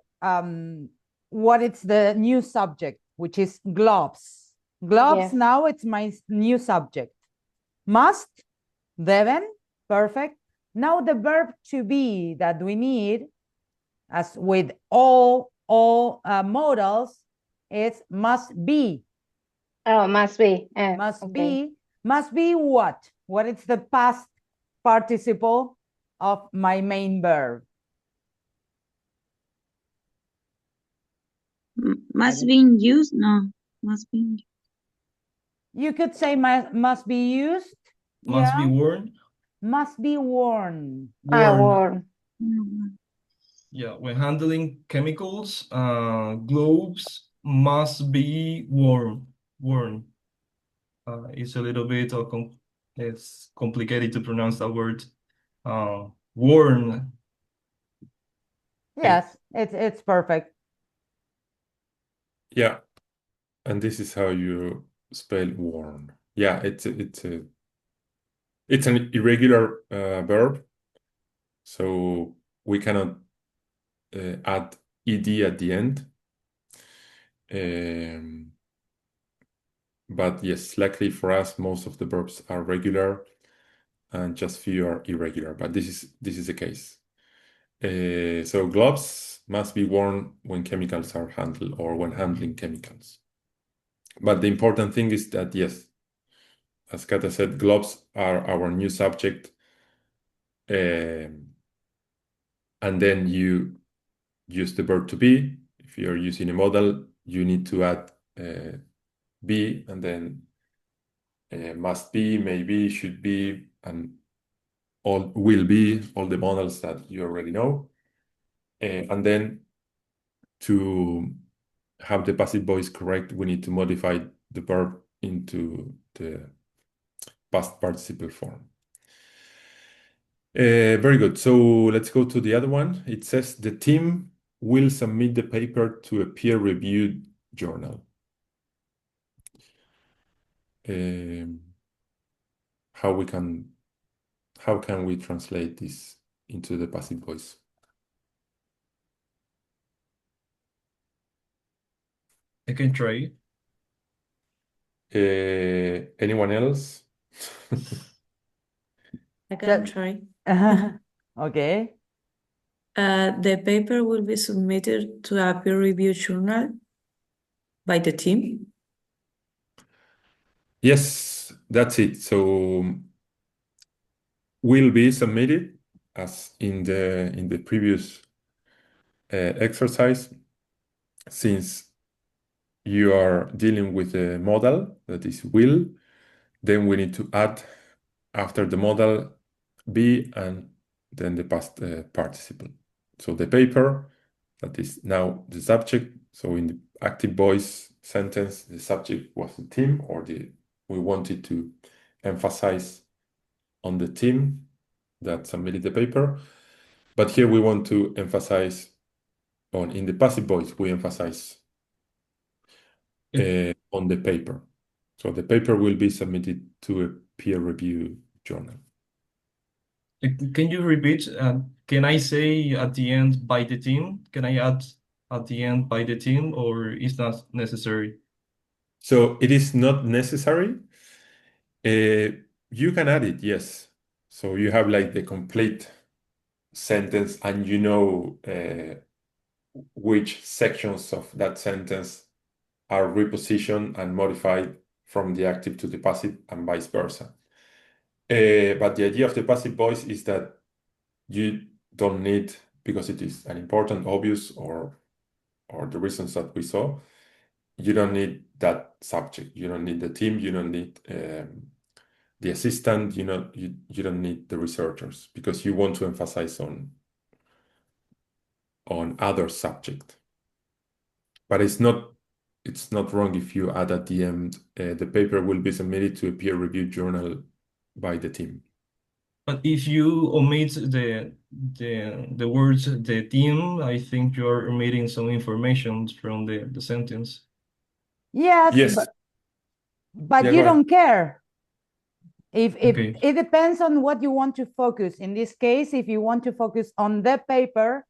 what it's the new subject, which is gloves. Gloves, Yes. now it's my new subject. Must, deben, perfect. Now the verb to be that we need, as with all modals, is must be. Oh, must be. Must Okay. be. Must be what? What is the past participle of my main verb? Must be in use? No, must be in You could say must be used. Must Yeah. be worn. Must be worn. Worn. Worn. use. Yeah, when handling chemicals, gloves must be worn. Worn. It's a little bit it's complicated to pronounce that word. Worn. Yes, it's perfect. Yeah, and this is how you spell worn. Yeah, it's an irregular verb, so we cannot add ed at the end. But yes, luckily for us, most of the verbs are regular, and just few are irregular. But this is the case. So gloves must be worn when chemicals are handled or when handling chemicals. But the important thing is that, yes, as Kata said, gloves are our new subject. And then you use the verb to be. If you're using a modal, you need to add be, and then must be, maybe, should be, and all will be, all the modals that you already know. And then to have the passive voice correct, we need to modify the verb into the past participle form. Very good. So let's go to the other one. It says the team will submit the paper to a peer-reviewed journal. How can we translate this into the passive voice? I can try. Anyone else? I can That- try. Okay. The paper will be submitted to a peer review journal by the team. Yes, that's it. So will be submitted as in the previous exercise, since you are dealing with a modal that is will, then we need to add after the modal be and then the past participle. So the paper, that is now the subject. So in the active voice sentence, the subject was the team, or we wanted to emphasize on the team that submitted the paper. But here we want to emphasize in the passive voice, we emphasize on the paper. So the paper will be submitted to a peer review journal. Can you repeat? Can I say at the end by the team? Can I add at the end by the team, or is not necessary? So it is not necessary. You can add it, yes. So you have like the complete sentence, and you know which sections of that sentence are repositioned and modified from the active to the passive and vice versa. But the idea of the passive voice is that you don't need, because it is an important, obvious, or the reasons that we saw, you don't need that subject. You don't need the team. You don't need the assistant. You don't need the researchers, because you want to emphasize on other subject. But it's not wrong if you add at the end, the paper will be submitted to a peer-reviewed journal by the team. But if you omit the words the team, I think you're omitting some information from the sentence. Yes, Yes. but Yeah, you go ahead. don't care. If Okay. it depends on what you want to focus. In this case, if you want to focus on the paper,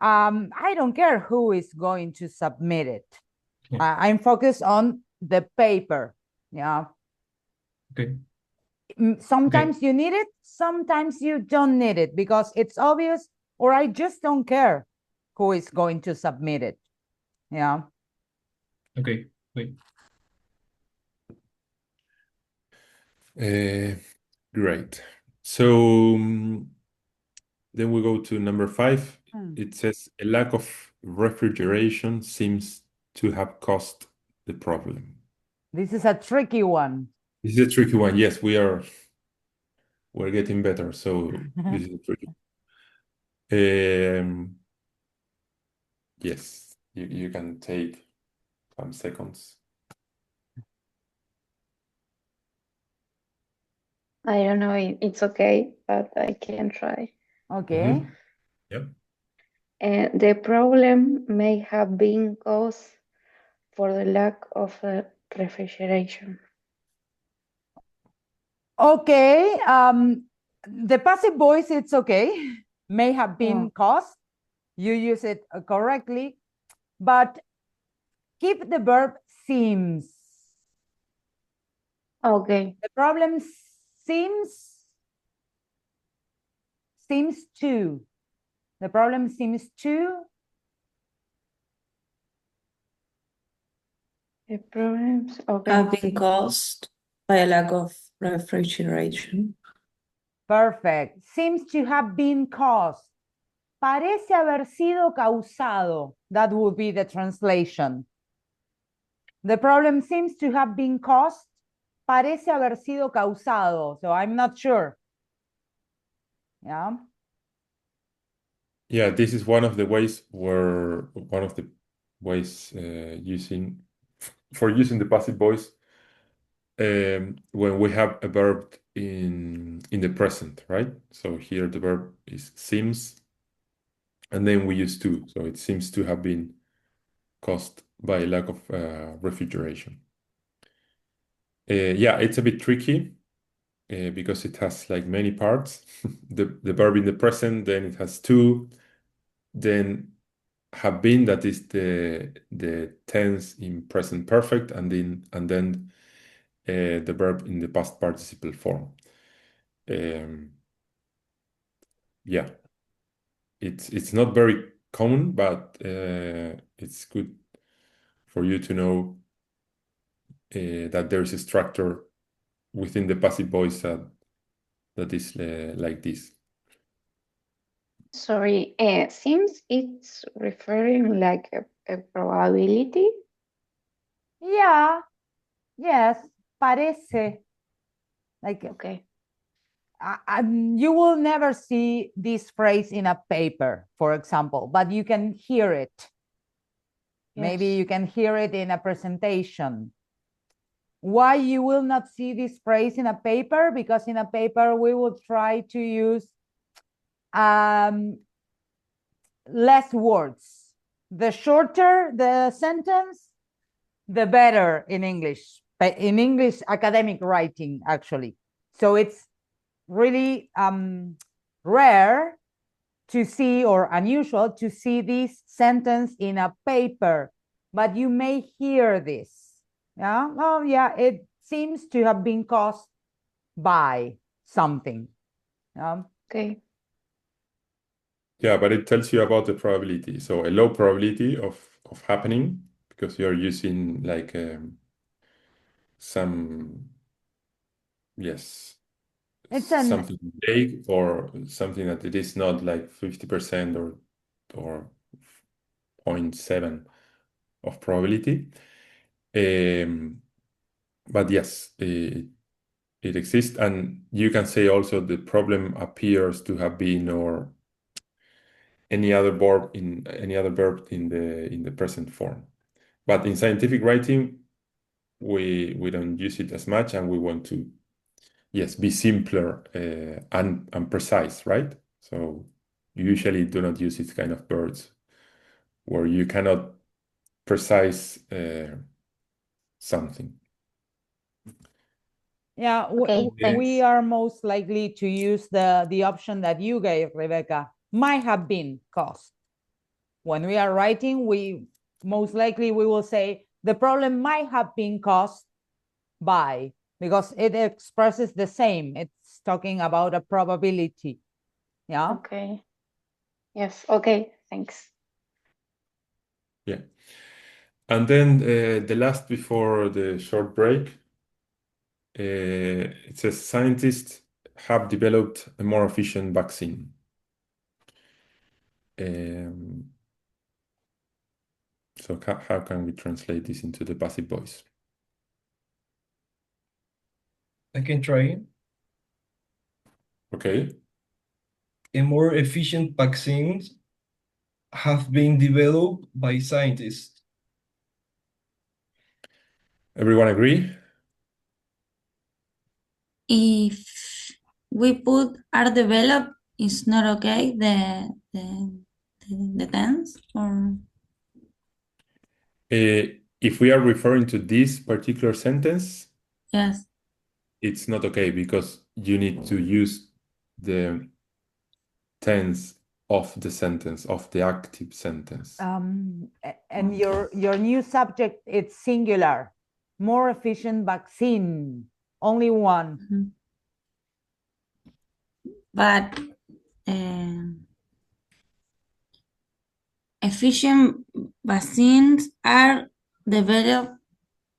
I don't care who is going to submit it. Yeah. I'm focused on the paper. Yeah. Okay. Sometimes you need it, sometimes you don't need it because it's obvious, or I just don't care who is going to submit it. Yeah. Okay. Wait. Great. So then we go to number 5. It says a lack of refrigeration seems to have caused the problem. This is a tricky one. This is a tricky one. Yes, we're getting better. So this is tricky. Yes, you can take some seconds. I don't know if it's okay, but I can try. Okay. Yep. The problem may have been caused for the lack of refrigeration. Okay. The passive voice, it's okay. May have been caused. You use it correctly, but keep the verb seems. Okay. The problem seems to. The problem seems to. The problems, okay. Have been caused by a lack of refrigeration. Perfect. Seems to have been caused. Parece haber sido causado. That would be the translation. The problem seems to have been caused. Parece haber sido causado. So I'm not sure. Yeah. Yeah, this is one of the ways using the passive voice when we have a verb in the present, right? So here the verb is seems, and then we use to. So it seems to have been caused by lack of refrigeration. Yeah, it's a bit tricky because it has like many parts. The verb in the present, then it has to, then have been, that is the tense in present perfect, and then the verb in the past participle form. Yeah, it's not very common, but it's good for you to know that there is a structure within the passive voice that is like this. Sorry, seems it's referring like a probability. Yeah. Yes. Parece. Like, Okay. you will never see this phrase in a paper, for example, but you can hear it. Maybe Yes. you can hear it in a presentation. Why you will not see this phrase in a paper? Because in a paper we will try to use less words. The shorter the sentence, the better in English academic writing, actually. So it's really rare to see, or unusual to see this sentence in a paper, but you may hear this. Yeah. Oh, yeah. It seems to have been caused by something. Okay. Yeah, but it tells you about the probability. So a low probability of happening, because you're using like some, yes, It's an something vague or something that it is not like 50% or 0.7 of probability. But yes, it exists, and you can say also the problem appears to have been or any other verb in the present form. But in scientific writing, we don't use it as much, and we want to, yes, be simpler and precise, right? So you usually do not use this kind of words where you cannot precise something. Yeah, Okay, we thanks. are most likely to use the option that you gave, Rebecca, might have been caused. When we are writing, we most likely we will say the problem might have been caused by, because it expresses the same. It's talking about a probability. Yeah. Okay. Yes, okay, thanks. Yeah. And then the last before the short break, it says scientists have developed a more efficient vaccine. Um, so how can we translate this into the passive voice? I can try. Okay. A more efficient vaccines have been developed by scientists. Everyone agree? If we put are developed, it's not okay, the tense, or If we are referring to this particular sentence, yes. it's not okay because you need to use the tense of the sentence, of the active sentence. And your new subject, it's singular, more efficient vaccine, only one. Mhm. But um, efficient vaccines are developed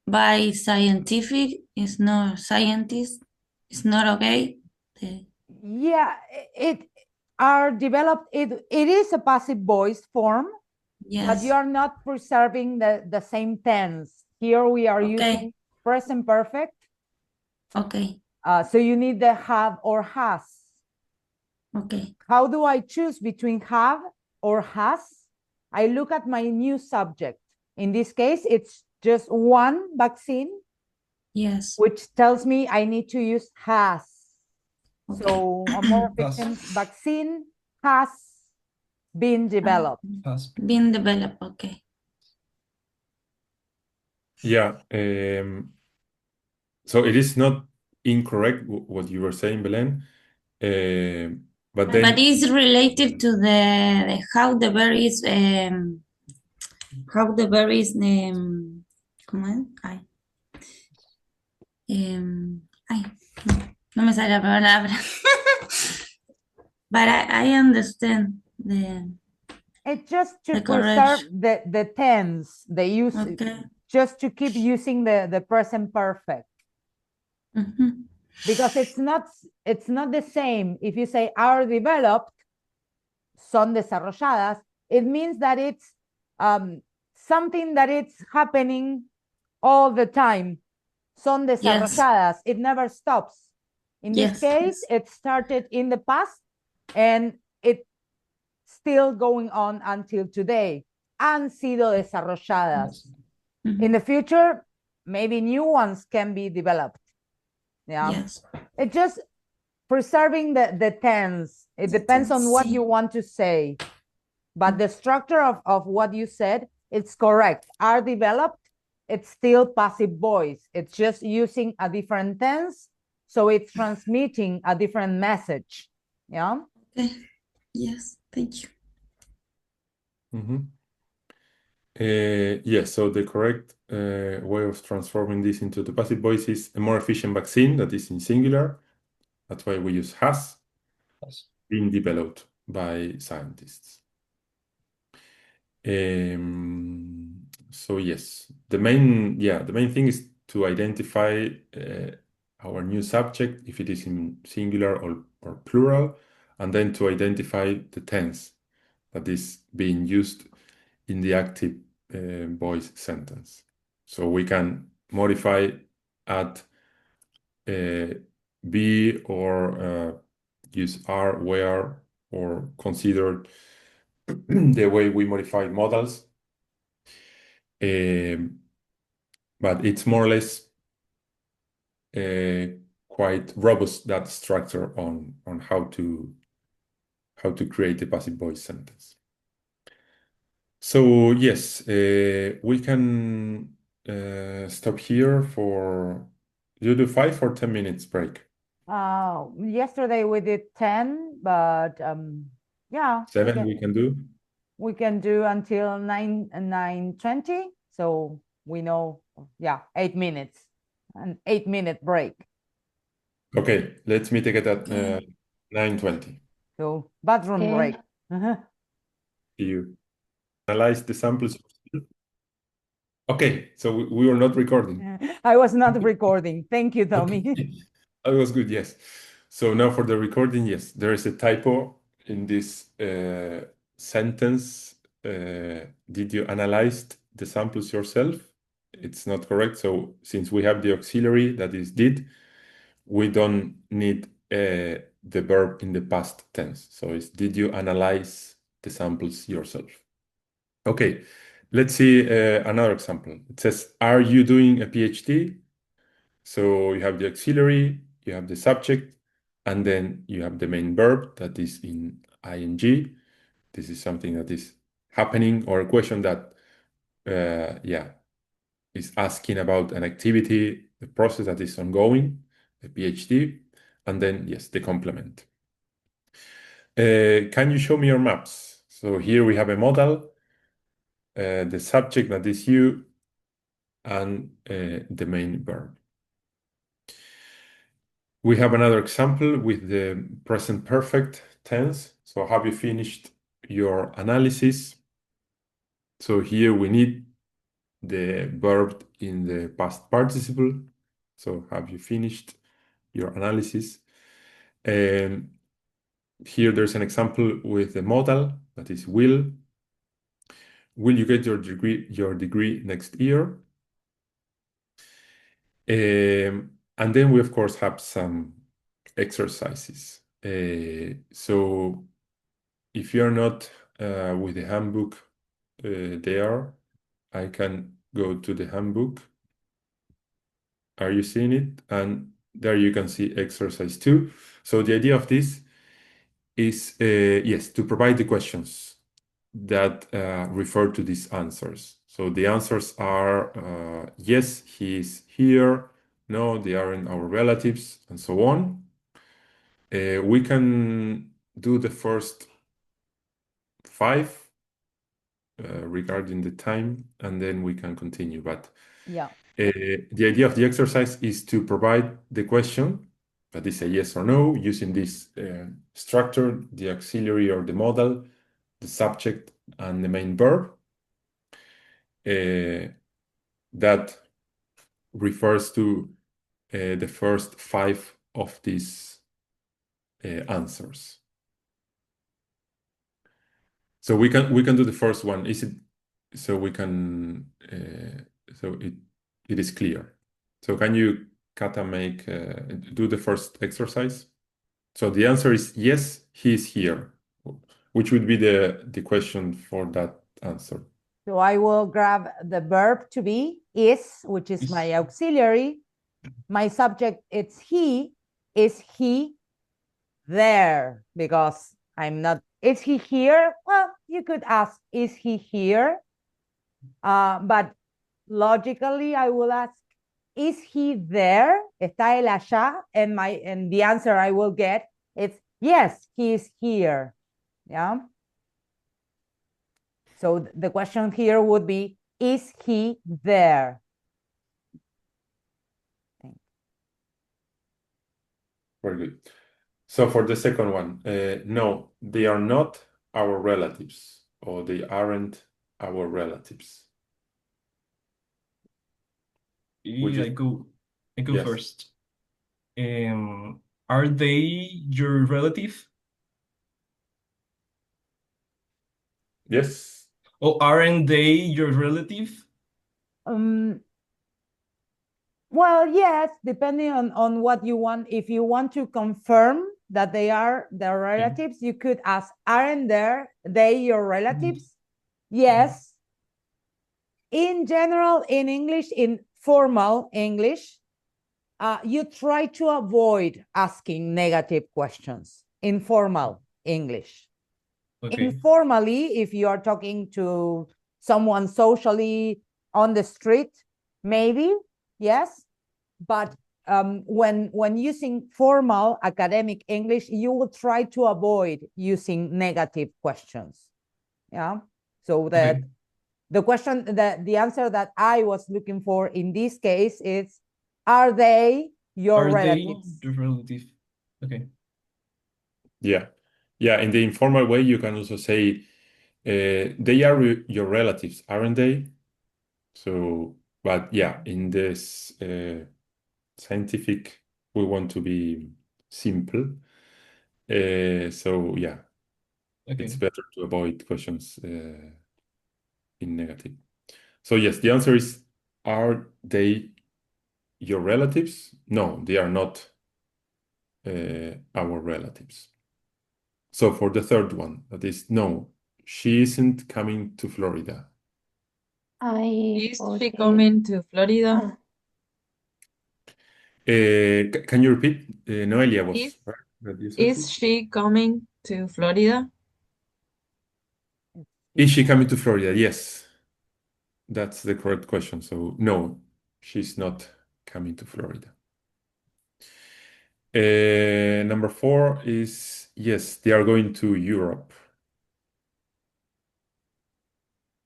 by scientific, it's not scientists, it's not okay. Yeah, it are developed, it is a passive voice form, but Yes. you are not preserving the same tense. Here we are Okay. using present perfect. Okay. So you need the have or has. Okay. How do I choose between have or has? I look at my new subject. In this case, it's just one vaccine, Yes. which tells me I need to use has. Okay. So a more Has. efficient vaccine has been developed. Has. Been developed. Okay. Yeah. So it is not incorrect what you were saying, Belen. But But then, it's related to the how the berries ¿cómo es? Ay, no me sale la palabra. But I understand It's just to the preserve correction. the tense. They use Okay. just to keep using the present perfect, Mhm. because it's not the same. If you say are developed, son desarrolladas, it means that it's something that it's happening all the time. Son Yes. desarrolladas. It never stops. In this Yes. case, it started in the past and it's still going on until today. Han sido desarrolladas. Mhm. In the future, maybe new ones can be developed. Yeah. Yes. It's just preserving the tense. It depends on what Sí. you want to say. But the structure of what you said, it's correct. Are developed, it's still passive voice. It's just using a different tense. So it's transmitting a different message. Yeah. Okay. Yes. Thank you. yes, so the correct way of transforming this into the passive voice is a more efficient vaccine that is in singular. That's why we use has been developed by scientists. So yes, the main thing is to identify our new subject, if it is in singular or plural, and then to identify the tense that is being used in the active voice sentence. So we can modify, add be, or use are, where, or consider the way we modify modals. But it's more or less quite robust, that structure on how to create a passive voice sentence. So yes, we can stop here for, you do 5 or 10 minutes break? Yesterday we did 10, but yeah, 7 we can do. we can do until 9:20. So we know, yeah, 8 minutes, an 8-minute break. Okay, let's meet again at Okay. 9:20. So bathroom break. See you. Analyze the samples. Okay, so we were not recording. I was not recording. Thank you, Tommy. That was good, yes. So now for the recording, yes, there is a typo in this sentence. Did you analyze the samples yourself? It's not correct. So since we have the auxiliary that is did, we don't need the verb in the past tense. So it's did you analyze the samples yourself? Okay, let's see another example. It says, are you doing a PhD? So you have the auxiliary, you have the subject, and then you have the main verb that is in ing. This is something that is happening, or a question that, is asking about an activity, the process that is ongoing, the PhD, and then, yes, the complement. Can you show me your maps? So here we have a model, the subject that is you, and the main verb. We have another example with the present perfect tense. So have you finished your analysis? So here we need the verb in the past participle. So have you finished your analysis? And here there's an example with the modal that is will. Will you get your degree next year? And then we of course have some exercises. So if you're not with the handbook there, I can go to the handbook. Are you seeing it? And there you can see exercise 2. So the idea of this is, yes, to provide the questions that refer to these answers. So the answers are, yes, he is here. No, they aren't our relatives, and so on. We can do the first 5 regarding the time, and then we can continue. But Yeah. the idea of the exercise is to provide the question that is a yes or no using this structure, the auxiliary or the modal, the subject, and the main verb that refers to the first 5 of these answers. So we can do the first one. Is it so we can so it is clear. So can you, Kata, make do the first exercise? So the answer is yes, he is here. Which would be the question for that answer? So I will grab the verb to be, is, which is my auxiliary. My subject, it's he. Is he there? Because I'm not, is he here? Well, you could ask, is he here? But logically, I will ask, is he there? ¿Está él allá? And the answer I will get is, yes, he is here. Yeah. So the question here would be, is he there? Very good. So for the second one, no, they are not our relatives, or they aren't our relatives. Would Yeah, you? I go Yes. first. Are they your relative? Yes. Or aren't they your relative? Um, well, yes, depending on what you want. If you want to confirm that they are their relatives, you could ask, aren't they your relatives? Yes. In general, in English, in formal English, you try to avoid asking negative questions in formal English. Okay. Informally, if you are talking to someone socially on the street, maybe, yes. But when using formal academic English, you will try to avoid using negative questions. Yeah. So that Okay. the question that the answer that I was looking for in this case is, are they your Are they relatives? your relative? Okay. Yeah. Yeah. In the informal way, you can also say, they are your relatives, aren't they? So, but yeah, in this scientific, we want to be simple. So yeah, it's Okay. better to avoid questions in negative. So yes, the answer is, are they your relatives? No, they are not our relatives. So for the third one, that is, no, she isn't coming to Florida. I Is put she it. coming to Florida? Ah, Can you repeat? Noelia Is was right that you said is it. she coming to Florida? Is she coming to Florida? Yes, that's the correct question. So no, she's not coming to Florida. Number four is yes, they are going to Europe.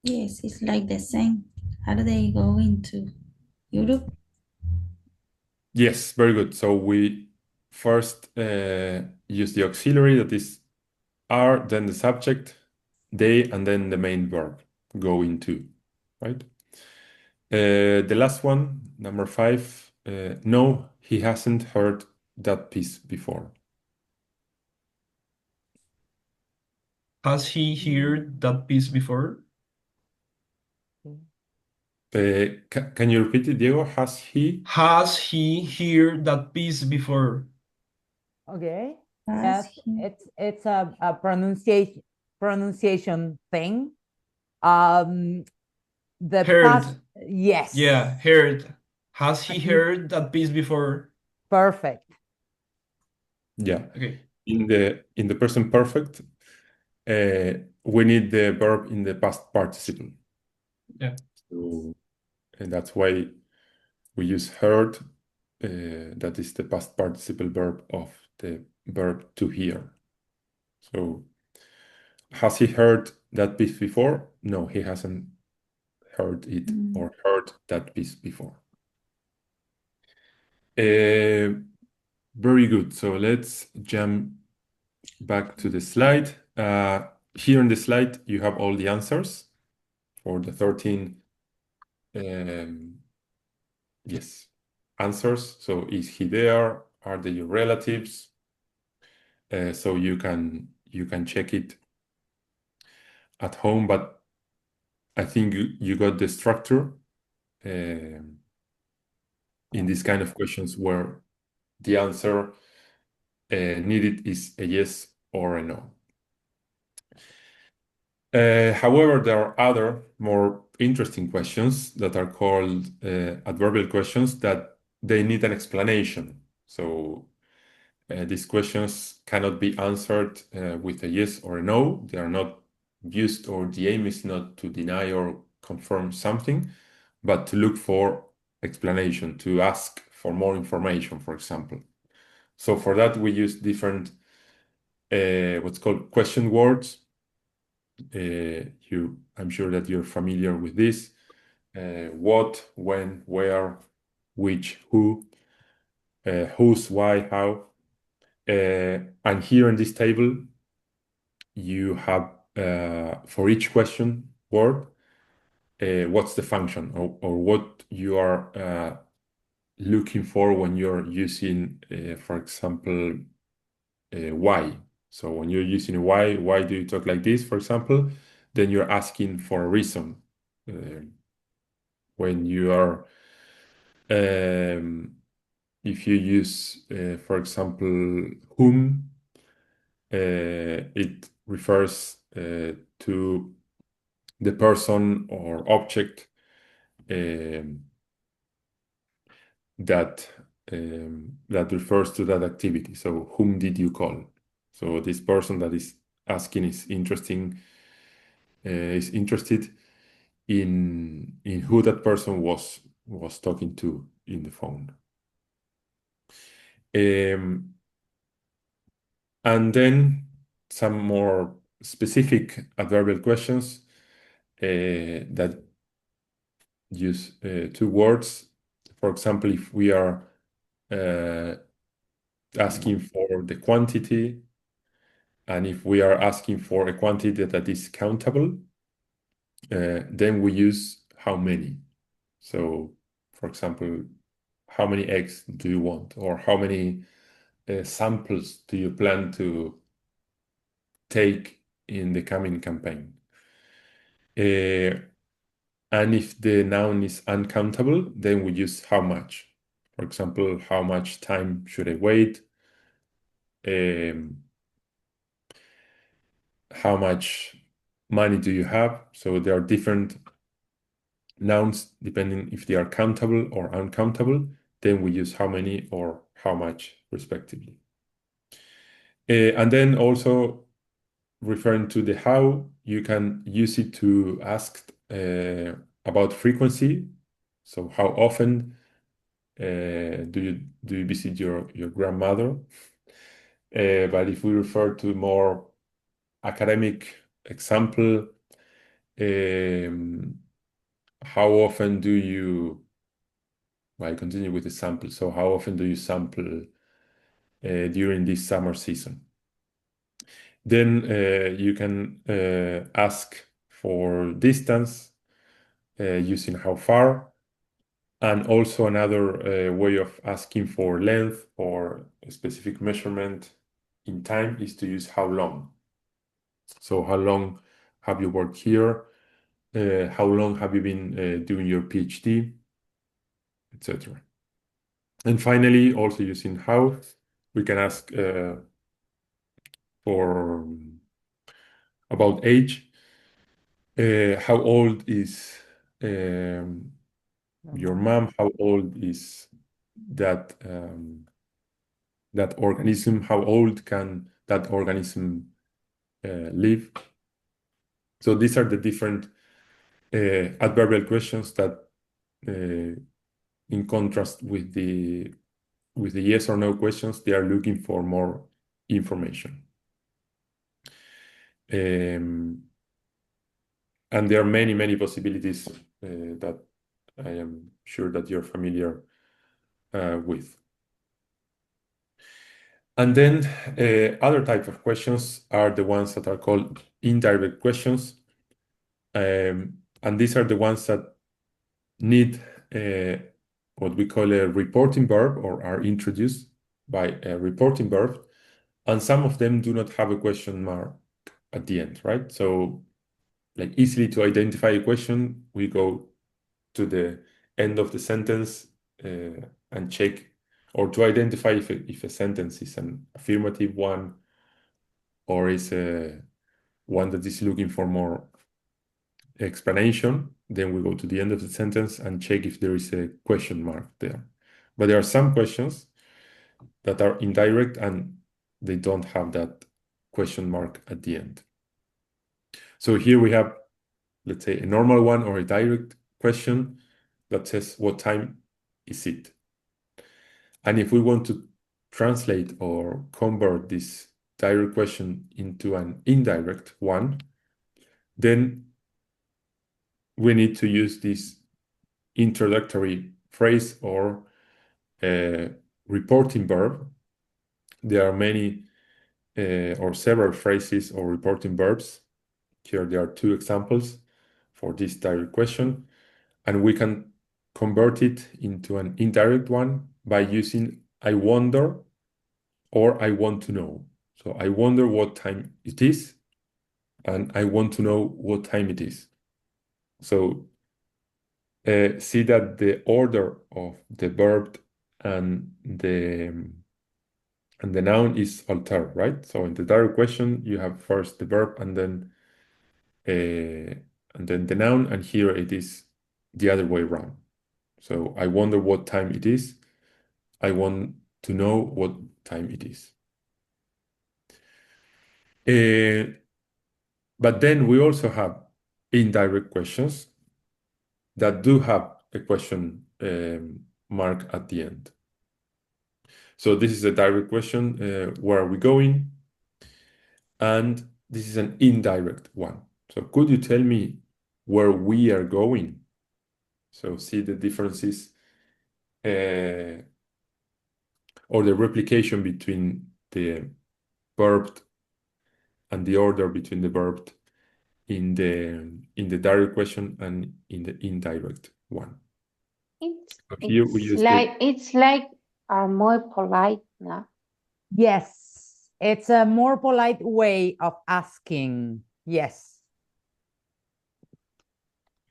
Yes, it's like the same. Are they going to Europe? Yes, very good. So we first use the auxiliary, that is are, then the subject, they, and then the main verb, going to, right? The last one, number five, no, he hasn't heard that piece before. Has he heard that piece before? Can you repeat it, Diego? Has he? Has he heard that piece before? Okay. Has Yes, he? it's a pronunciation thing. The past, Heard. yes, Yeah, heard. Has he he- heard that piece before? perfect. Yeah. Okay. In the present perfect, we need the verb in the past participle. Yeah. So, and that's why we use heard. That is the past participle verb of the verb to hear. So, has he heard that piece before? No, he hasn't heard it or heard that piece before. Very good. So let's jump back to the slide. Here on the slide, you have all the answers for the 13 um, yes, answers. So is he there? Are they your relatives? So you can check it at home, but I think you got the structure in this kind of questions where the answer needed is a yes or a no. However, there are other more interesting questions that are called adverbial questions that they need an explanation. So these questions cannot be answered with a yes or a no. They are not used, or the aim is not to deny or confirm something, but to look for explanation, to ask for more information, for example. So for that, we use different what's called question words. I'm sure that you're familiar with this. What, when, where, which, who, whose, why, how. And here in this table, you have for each question word, what's the function, or what you are looking for when you're using, for example, why. So when you're using why do you talk like this, for example, then you're asking for a reason. When you are, if you use, for example, whom, it refers to the person or object um, that that refers to that activity. So whom did you call? So this person that is asking is interested in who that person was talking to in the phone. And then some more specific adverbial questions that use two words. For example, if we are asking for the quantity, and if we are asking for a quantity that is countable, then we use how many. So, for example, how many eggs do you want, or how many samples do you plan to take in the coming campaign? And if the noun is uncountable, then we use how much. For example, how much time should I wait? How much money do you have? So there are different nouns depending if they are countable or uncountable. Then we use how many or how much, respectively. And then also referring to the how, you can use it to ask about frequency. So how often do you visit your grandmother? But if we refer to more academic example, how often do you, well, I continue with the sample. So how often do you sample during this summer season? Then you can ask for distance using how far. And also another way of asking for length or a specific measurement in time is to use how long. So how long have you worked here? How long have you been doing your PhD, etc. And finally, also using how, we can ask for about age. How old is your mom? How old is that that organism? How old can that organism live? So these are the different adverbial questions that, in contrast with the yes or no questions, they are looking for more information. And there are many, many possibilities that I am sure that you're familiar with. And then other types of questions are the ones that are called indirect questions. And these are the ones that need what we call a reporting verb, or are introduced by a reporting verb. And some of them do not have a question mark at the end, right? So like easily to identify a question, we go to the end of the sentence and check, or to identify if a sentence is an affirmative one or is a one that is looking for more explanation. Then we go to the end of the sentence and check if there is a question mark there. But there are some questions that are indirect and they don't have that question mark at the end. So here we have, let's say, a normal one or a direct question that says, what time is it? And if we want to translate or convert this direct question into an indirect one, then we need to use this introductory phrase or reporting verb. There are many or several phrases or reporting verbs. Here there are two examples. for this direct question, and we can convert it into an indirect one by using I wonder or I want to know. So I wonder what time it is, and I want to know what time it is. So see that the order of the verb and the noun is altered, right? So in the direct question, you have first the verb and then the noun, and here it is the other way around. So I wonder what time it is. I want to know what time it is. But then we also have indirect questions that do have a question mark at the end. So this is a direct question, where are we going? And this is an indirect one. So could you tell me where we are going? So see the differences or the replication between the verb and the order between the verb in the direct question and in the indirect one. So here we use It's like a more polite, no? Yes, it's a more polite way of asking. Yes.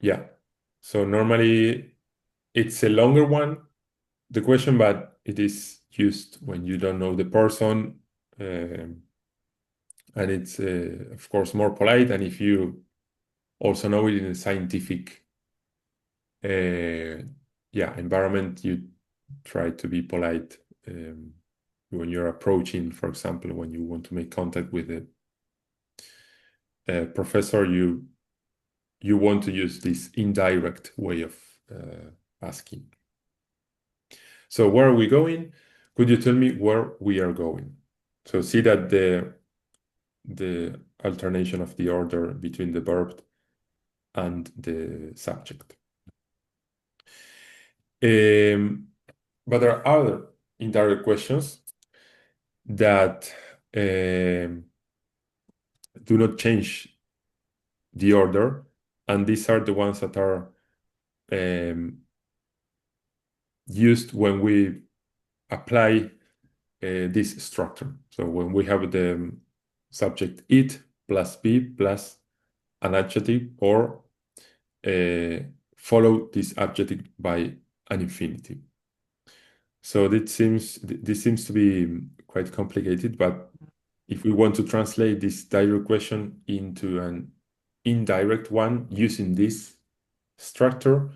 yeah. So normally it's a longer one, the question, but it is used when you don't know the person, and it's of course more polite. And if you also know it in a scientific environment, you try to be polite when you're approaching, for example, when you want to make contact with a professor, you want to use this indirect way of asking. So where are we going? Could you tell me where we are going? So see that the alternation of the order between the verb and the subject. But there are other indirect questions that do not change the order, and these are the ones that are used when we apply this structure. So when we have the subject it plus be plus an adjective, or follow this adjective by an infinitive. So this seems to be quite complicated, but if we want to translate this direct question into an indirect one using this structure,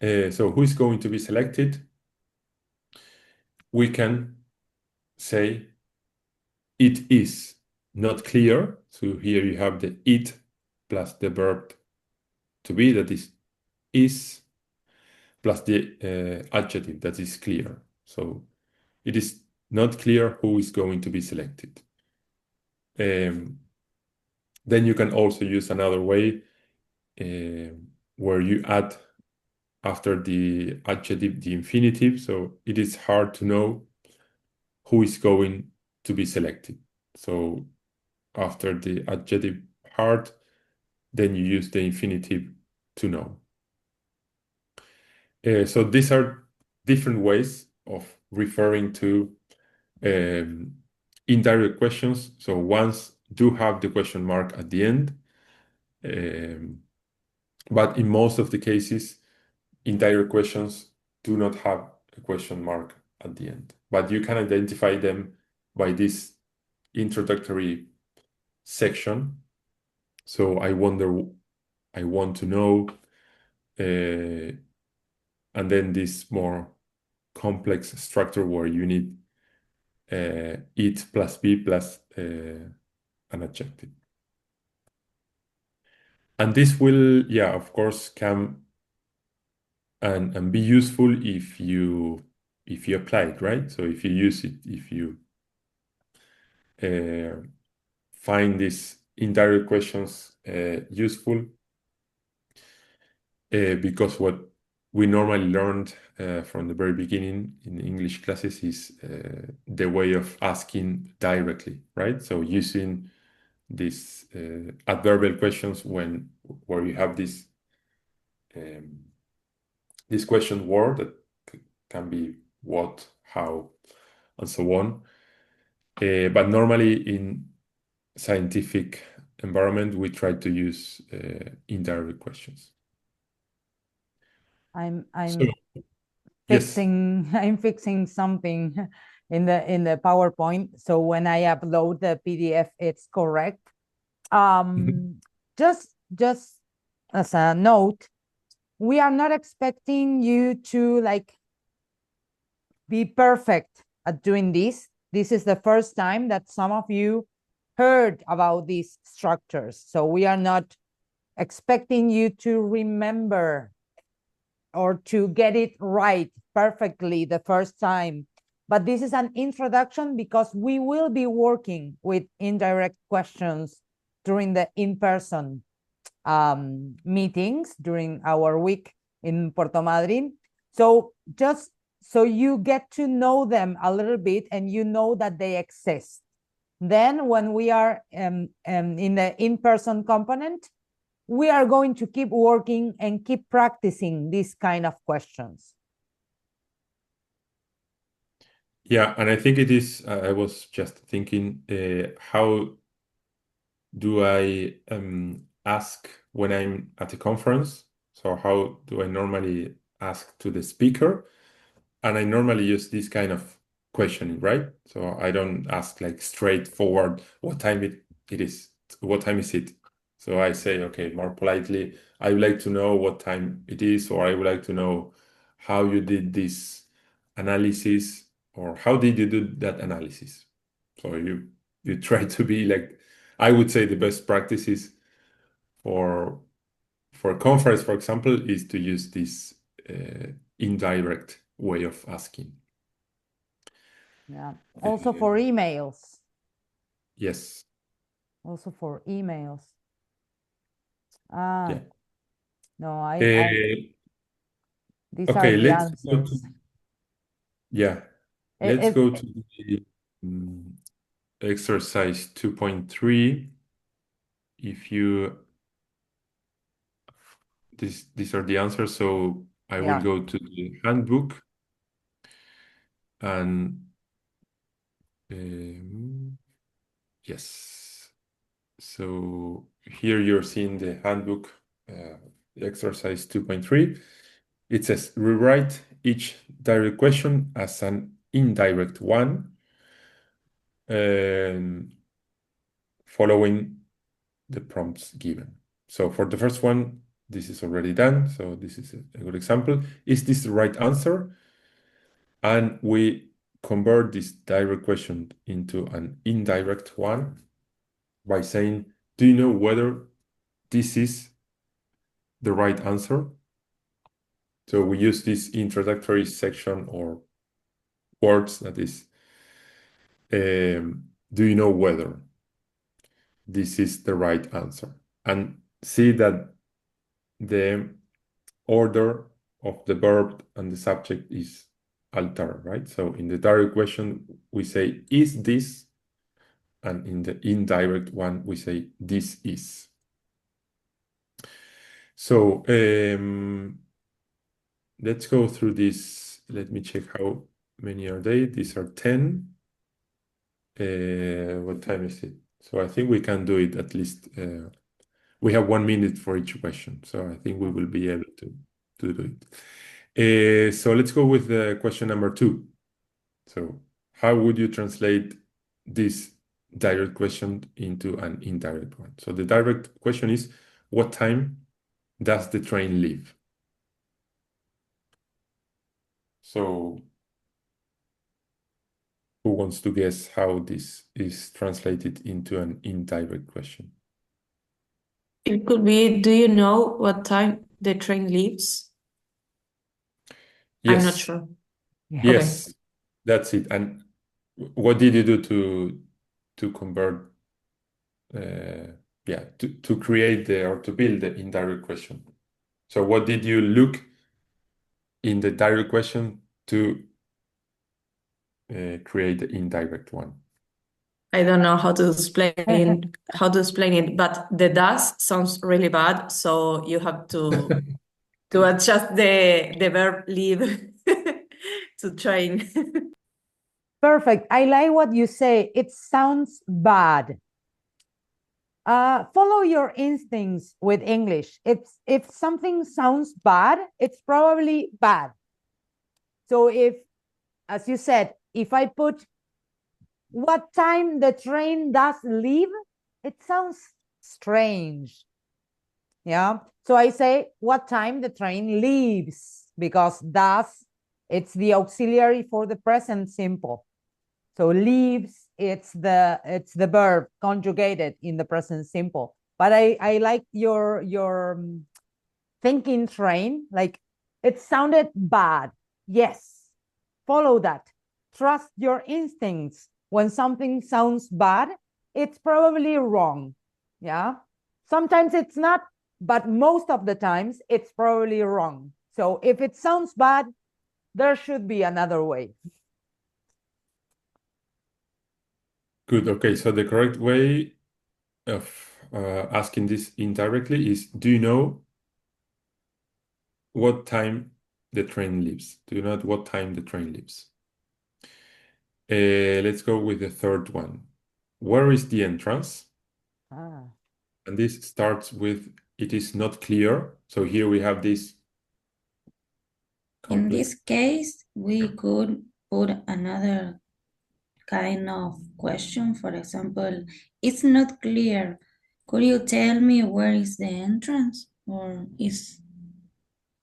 so who is going to be selected? We can say it is not clear. So here you have the it plus the verb to be, that is plus the adjective that is clear. So it is not clear who is going to be selected. Then you can also use another way where you add after the adjective the infinitive. So it is hard to know who is going to be selected. So after the adjective hard, then you use the infinitive to know. So these are different ways of referring to indirect questions. So ones do have the question mark at the end, but in most of the cases, indirect questions do not have a question mark at the end. But you can identify them by this introductory section. So I wonder, I want to know, and then this more complex structure where you need it plus be plus an adjective. And this will, of course, come and be useful if you apply it, right? So if you use it, if you find these indirect questions useful, because what we normally learned from the very beginning in English classes is the way of asking directly, right? So using these adverbial questions when where you have this question word that can be what, how, and so on. But normally in scientific environment, we try to use indirect questions. I'm So, yes. I'm fixing something in the PowerPoint. So when I upload the PDF, it's correct. Just as a note, we are not expecting you to like be perfect at doing this. This is the first time that some of you heard about these structures. So we are not expecting you to remember or to get it right perfectly the first time. But this is an introduction because we will be working with indirect questions during the in-person meetings during our week in Puerto Madryn. So just so you get to know them a little bit and you know that they exist. Then when we are in the in-person component, we are going to keep working and keep practicing these kind of questions. Yeah, and I think it is, I was just thinking, how do I ask when I'm at a conference? So how do I normally ask to the speaker? And I normally use this kind of questioning, right? So I don't ask like straightforward what time it is, what time is it? So I say, okay, more politely, I would like to know what time it is, or I would like to know how you did this analysis, or how did you do that analysis? So you try to be like, I would say the best practices for a conference, for example, is to use this indirect way of asking. Yeah. Also for emails. Yes. Also for emails. Yeah. No, these are Okay, the let's go answers. to, yeah, let's go to the exercise 2.3. If you, these are the answers, so I will Yeah. go to the handbook and yes. So here you're seeing the handbook, exercise 2.3. It says rewrite each direct question as an indirect one, following the prompts given. So for the first one, this is already done. So this is a good example. Is this the right answer? And we convert this direct question into an indirect one by saying, do you know whether this is the right answer? So we use this introductory section or words that is, do you know whether this is the right answer? And see that the order of the verb and the subject is altered, right? So in the direct question, we say, is this? And in the indirect one, we say, this is. So let's go through this. Let me check how many are they. These are 10. What time is it? So I think we can do it at least. We have 1 minute for each question. So I think we will be able to do it. So let's go with the question number 2. So how would you translate this direct question into an indirect one? So the direct question is, what time does the train leave? So who wants to guess how this is translated into an indirect question? It could be, do you know what time the train leaves? I'm not Yes. sure. Yeah. Yes, that's it. And what did you do to convert, yeah, to create or to build the indirect question? So what did you look in the direct question to create the indirect one? I don't know how to explain it, but the does sounds really bad, so you have to adjust the verb leave to train. Perfect. I like what you say. It sounds bad. Follow your instincts with English. If something sounds bad, it's probably bad. So if, as you said, if I put what time the train does leave, it sounds strange. Yeah. So I say what time the train leaves, because does, it's the auxiliary for the present simple. So leaves, it's the verb conjugated in the present simple. But I like your thinking train. Like, it sounded bad. Yes, follow that. Trust your instincts. When something sounds bad, it's probably wrong. Yeah. Sometimes it's not, but most of the times it's probably wrong. So if it sounds bad, there should be another way. Good. Okay. So the correct way of asking this indirectly is, do you know what time the train leaves? Do you know at what time the train leaves? Let's go with the third one. Where is the entrance? Ah. And this starts with, it is not clear. So here we have this In complex. this case, we could put another kind of question. For example, it's not clear. Could you tell me where is the entrance? Or is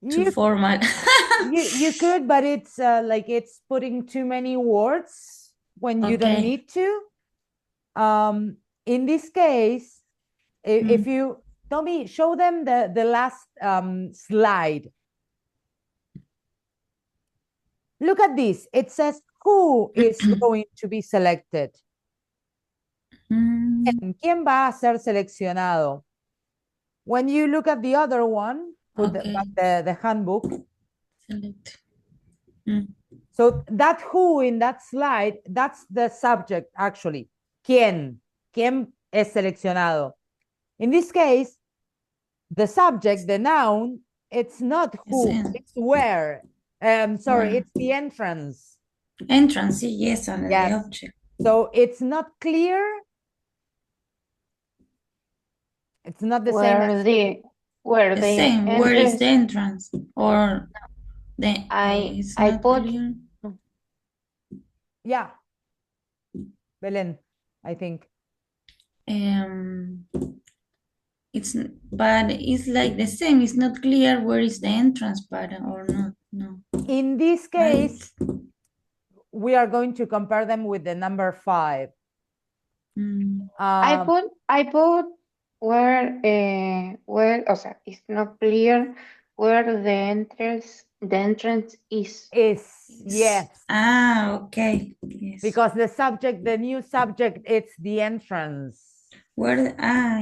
too You formal? you could, but it's like it's putting too many words when you don't Okay. need to. In this case, if you tell me, show them the last slide. Look at this. It says who is going to be selected. ¿Quién va a ser seleccionado? When you look at the other one, put Okay. the handbook. Select. So that who in that slide, that's the subject actually. ¿Quién? ¿Quién es seleccionado? In this case, the subject, the noun, it's not who, it's where. Sorry, Where? it's the entrance. Entrance, yes, and the Yes. object. So it's not clear. It's not the same as where The the same. Where is the entrance. entrance? Or the it's I not put clear. Yeah. Belén, I think. It's but it's like the same. It's not clear where is the entrance, but or not. No. In this case, we are going to compare them with the number 5. I put where, o sea, it's not clear where the entrance is. Yes. Ah, okay. Yes. Because the subject, the new subject, it's the entrance. Where?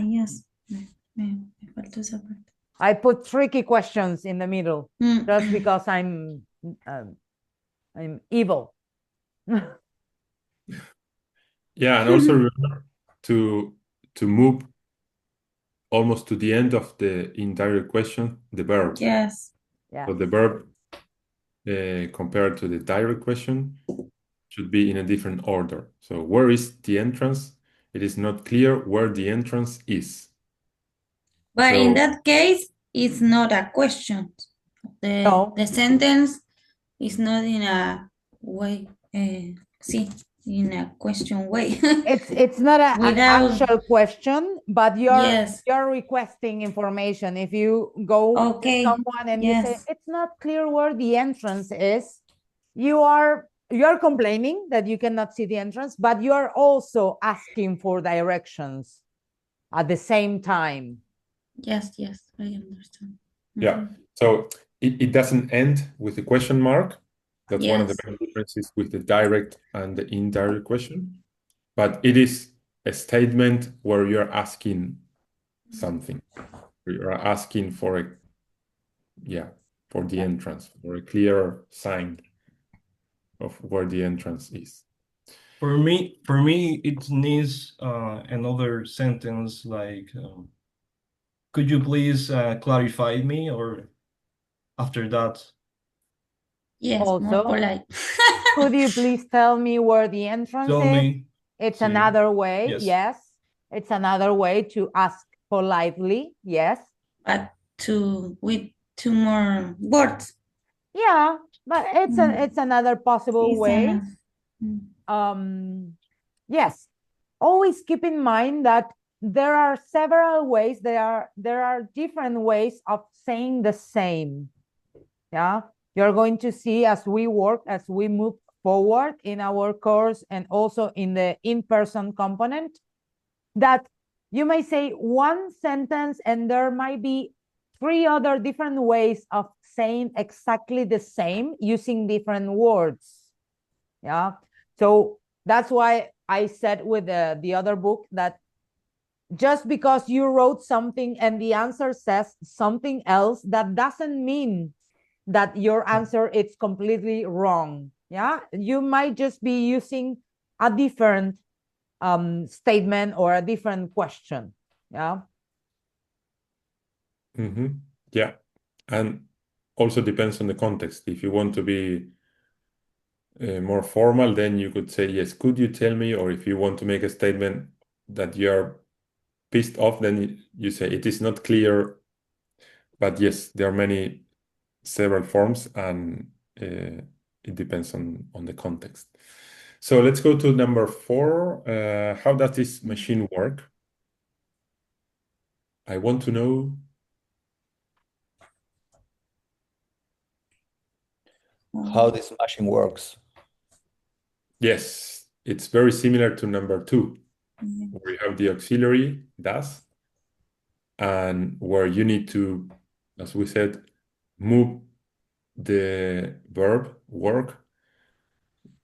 Yes. Me faltó esa parte. I put tricky questions in the middle just because I'm evil. Yeah, and also remember to move almost to the end of the entire question, the verb. Yes. So the verb compared to the direct question should be in a different order. So where is the entrance? It is not clear where the entrance is. But in that case, it's not a question. The sentence is not in a way. In a question way. It's not an actual question, but you're requesting information. If you go to someone and you say it's not clear where the entrance is, you're complaining that you cannot see the entrance, but you are also asking for directions at the same time. Yes, I understand. Yeah. So it doesn't end with a question mark. That's one of the main differences with the direct and the indirect question. But it is a statement where you're asking something. You're asking for the entrance, for a clear sign of where the entrance is. For me, it needs another sentence like, could you please clarify me? Or after that, Yes, more Also, polite. could you please tell me where the entrance tell is? me. It's Sí. another way, Yes. yes. It's another way to ask politely, yes. But with two more words. Yeah, but it's another possible It's way. enough. Yes, always keep in mind that there are several ways, there are different ways of saying the same. Yeah, you're going to see as we work, as we move forward in our course and also in the in-person component, that you may say one sentence and there might be three other different ways of saying exactly the same using different words. Yeah, so that's why I said with the other book that just because you wrote something and the answer says something else, that doesn't mean that your answer is completely wrong. Yeah, you might just be using a different statement or a different question. Yeah. Yeah. And also depends on the context. If you want to be more formal, then you could say, yes, could you tell me? Or if you want to make a statement that you're pissed off, then you say, it is not clear. But yes, there are several forms, and it depends on the context. So let's go to number 4. How does this machine work? I want to know. How this machine works. Yes, it's very similar to number 2, where you have the auxiliary does, and where you need to, as we said, move the verb work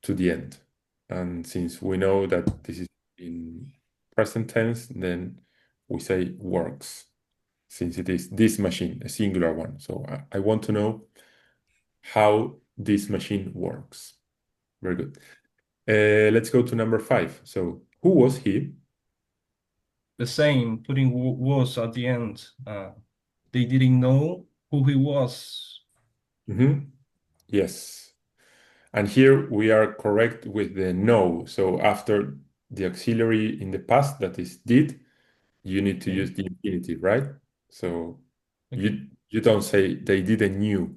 to the end. And since we know that this is in present tense, then we say works, since it is this machine, a singular one. So I want to know how this machine works. Very good. Let's go to number 5. So who was he? The same, putting was at the end. They didn't know who he was. Yes. And here we are correct with the no. So after the auxiliary in the past, that is did, you need to use the infinitive, right? So you don't say they didn't knew.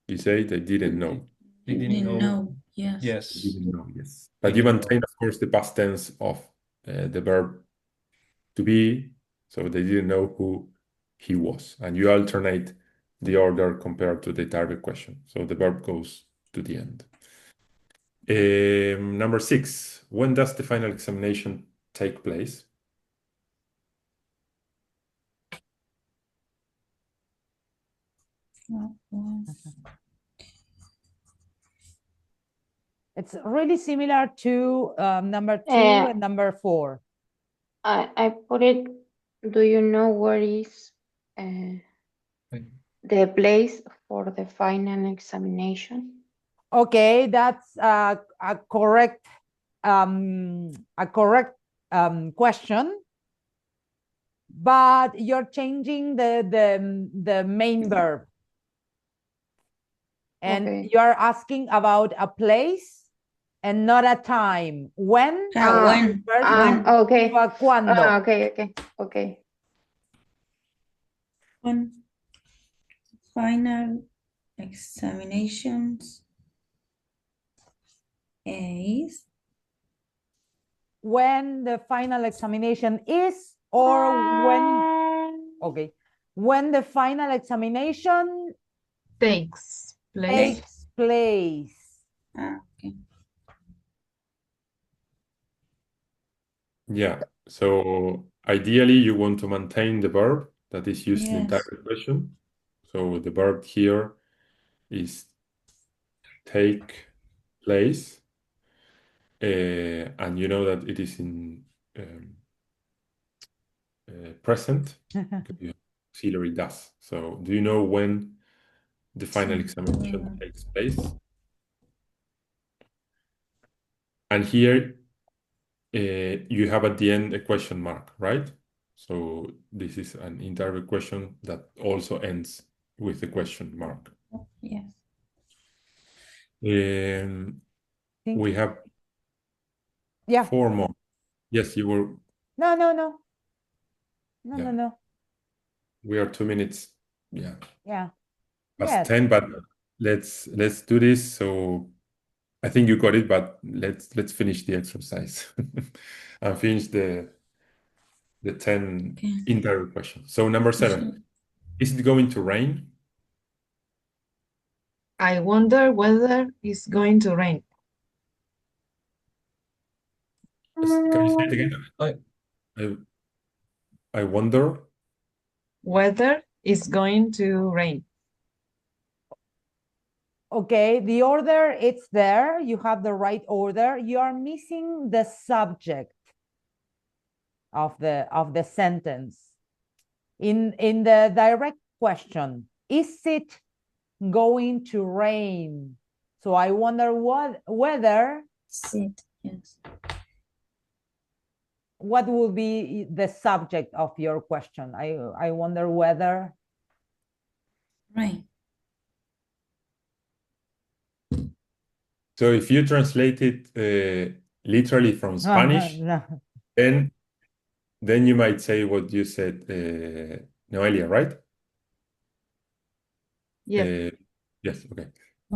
You say they didn't know. They didn't know. Yes. They didn't know, yes. But you maintain, of course, the past tense of the verb to be. So they didn't know who he was. And you alternate the order compared to the target question. So the verb goes to the end. Number 6, when does the final examination take place? It's really similar to number 2 and number 4. I put it, do you know where is the place for the final examination? Okay, that's a correct question, but you're changing the main verb, and you're asking about a place and not a time. When? When? Okay. ¿Cuándo? Okay. When final examinations is When the final examination is, or when the final examination Takes place. Okay. Yeah, so ideally you want to maintain the verb that is used in the target question. So the verb here is take place, and you know that it is in present because you have auxiliary does. So do you know when the final examination takes place? And here you have at the end a question mark, right? So this is an indirect question that also ends with a question mark. Yes. We have Yeah. 4 more. Yes, you were. No, no, no. No, Yeah. no, no. We are 2 minutes. Yeah. Yeah. Past Yes. 10, but let's do this. So I think you got it, but let's finish the exercise and finish the 10 Okay. indirect questions. So number 7, is it going to rain? I wonder whether it's going to rain. Can you say it again? I wonder. Whether it's going to rain. Okay, the order, it's there. You have the right order. You are missing the subject of the sentence. In the direct question, is it going to rain? So I wonder whether Sit. Yes. what will be the subject of your question? I wonder whether. Right. So if you translate it literally from Spanish, No. then you might say what you said, Noelia, right? Yes. Yes, okay.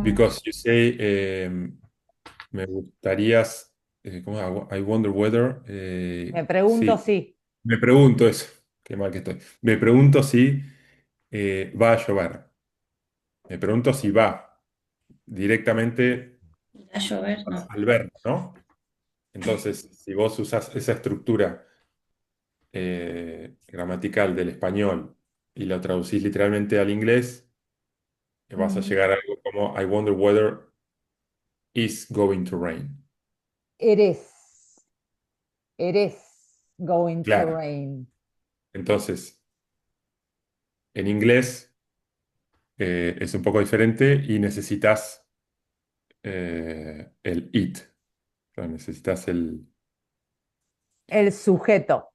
Because you say, me gustarías, ¿cómo? I wonder whether, Me pregunto sí, si. me pregunto eso, qué mal que estoy. Me pregunto si va a llover. Me pregunto si va directamente A llover, no. al verbo, ¿no? Entonces, si vos usas esa estructura gramatical del español y lo traducís literalmente al inglés, vas a llegar a algo como I wonder whether it's going to rain. It is. It is going to Claro. rain. Entonces, en inglés es un poco diferente y necesitas el it. O sea, necesitas El sujeto.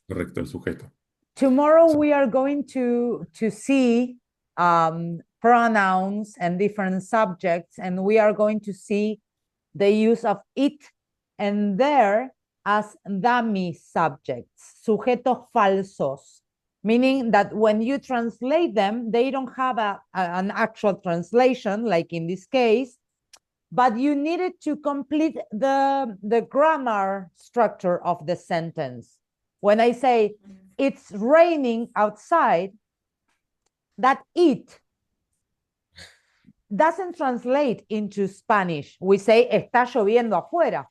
correcto, el sujeto. Tomorrow So, we are going to see pronouns and different subjects, and we are going to see the use of it and there as dummy subjects, sujetos falsos, meaning that when you translate them, they don't have an actual translation, like in this case, but you needed to complete the grammar structure of the sentence. When I say, it's raining outside, that it doesn't translate into Spanish. We say, está lloviendo afuera.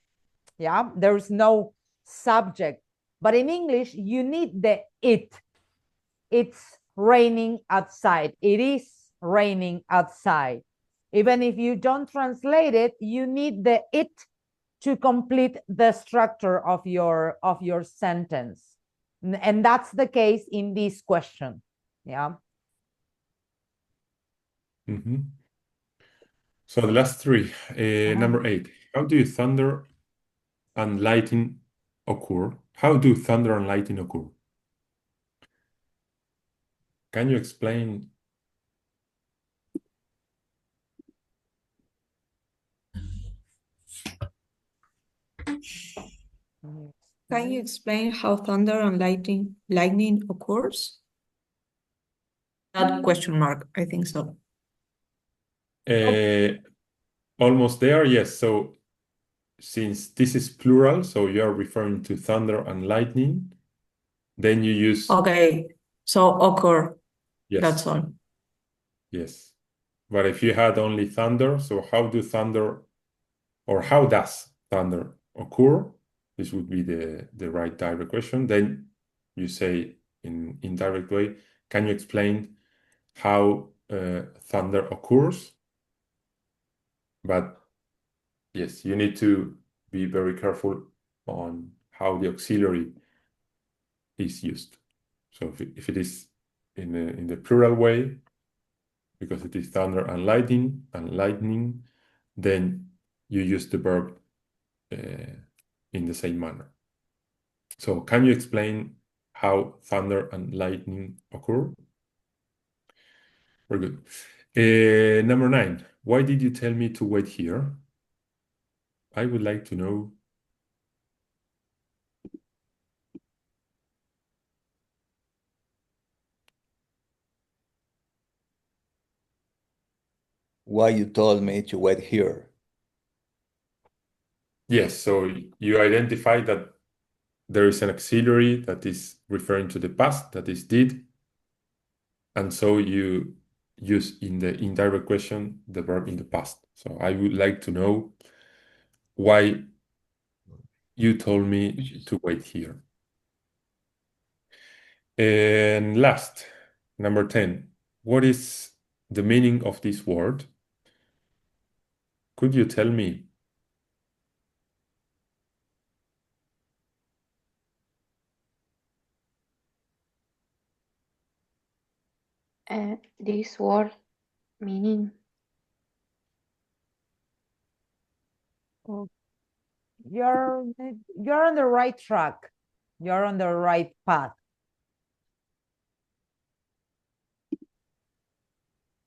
Yeah, there's no subject. But in English, you need the it. It's raining outside. It is raining outside. Even if you don't translate it, you need the it to complete the structure of your sentence. And that's the case in this question. Yeah. So the last 3, number 8. How do thunder and lightning occur? How do thunder and lightning occur? Can you explain? Can you explain how thunder and lightning occurs? That question mark, I think so. Almost there, yes. So since this is plural, so you are referring to thunder and lightning, then you use Okay, so occur. yes. That's all. Yes. But if you had only thunder, so how does thunder occur? This would be the right direct question. Then you say in indirect way, can you explain how thunder occurs? But yes, you need to be very careful on how the auxiliary is used. So if it is in the plural way, because it is thunder and lightning, then you use the verb in the same manner. So can you explain how thunder and lightning occur? Very good. Number 9, why did you tell me to wait here? I would like to know. Why you told me to wait here? Yes, so you identify that there is an auxiliary that is referring to the past, that is did, and so you use in the indirect question the verb in the past. So I would like to know why you told me to wait here. And last, number 10, what is the meaning of this word? Could you tell me? This word meaning. Oh, You're on the right track. You're on the right path.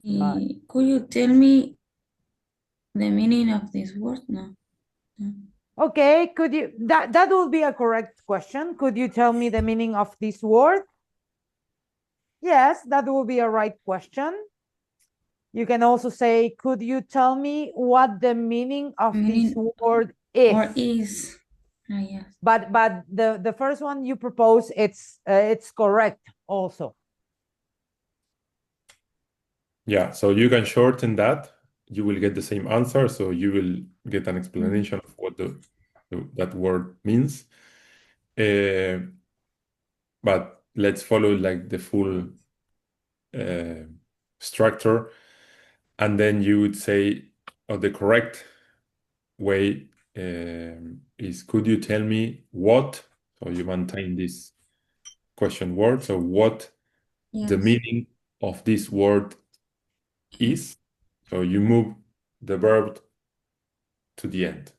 Could you tell me the meaning of this word? No. No. Okay, could you that would be a correct question. Could you tell me the meaning of this word? Yes, that would be a right question. You can also say, could you tell me what the meaning of this word is? Or is. Yes. But the first one you propose, it's correct also. Yeah, so you can shorten that. You will get the same answer, so you will get an explanation of what that word means. But let's follow like the full structure, and then you would say, or the correct way is, could you tell me what? So you maintain this question word. So what the Yes. meaning of this word is. So you move the verb to the end.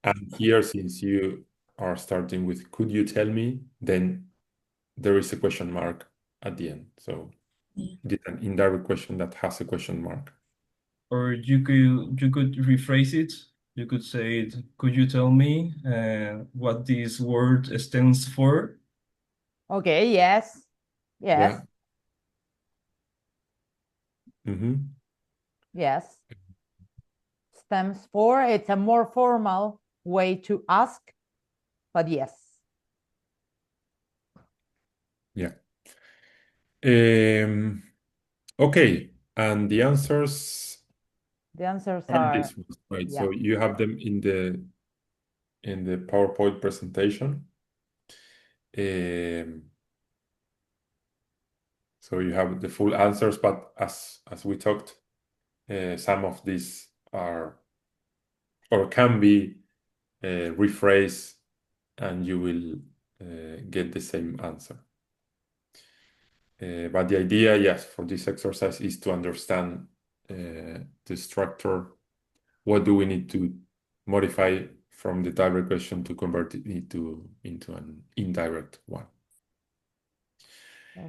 And here, since you are starting with could you tell me, then there is a question mark at the end. So it is an indirect question that has a question mark. Or you could rephrase it. You could say it, could you tell me what this word stands for? Okay, yes. Yes. Yeah. Yes. Stems for, it's a more formal way to ask, but yes. Yeah. Okay, and the answers are are these ones, right? yeah. So you have them in the PowerPoint presentation. So you have the full answers, but as we talked, some of these are or can be rephrased, and you will get the same answer. But the idea, yes, for this exercise is to understand the structure. What do we need to modify from the direct question to convert it into an indirect one?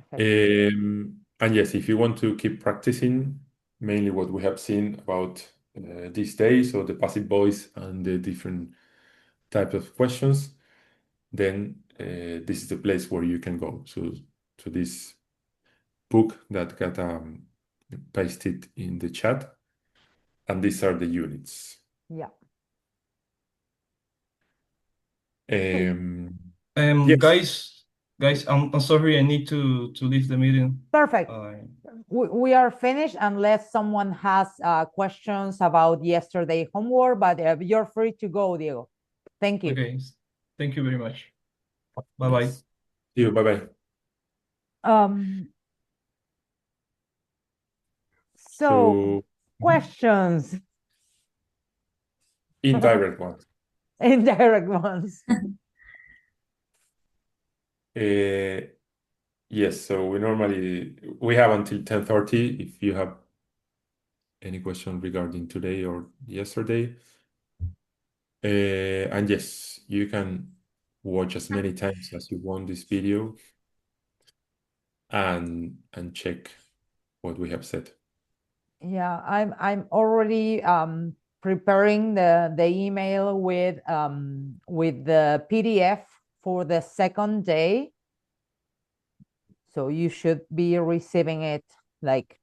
And yes, if you want to keep practicing, mainly what we have seen about these days, so the passive voice and the different types of questions, then this is the place where you can go. So to this book that got pasted in the chat, and these are the units. Yeah. Yes. Guys, I'm sorry, I need to leave the meeting. Perfect. We are finished unless someone has questions about yesterday homework, but you're free to go, Diego. Thank you. Okay, thank you very much. Bye-bye. Yes. See you, bye-bye. So questions. Indirect ones. Indirect ones. Yes, so we have until 10:30 if you have any question regarding today or yesterday. And yes, you can watch as many times as you want this video and check what we have said. Yeah, I'm already preparing the email with the PDF for the second day. So you should be receiving it like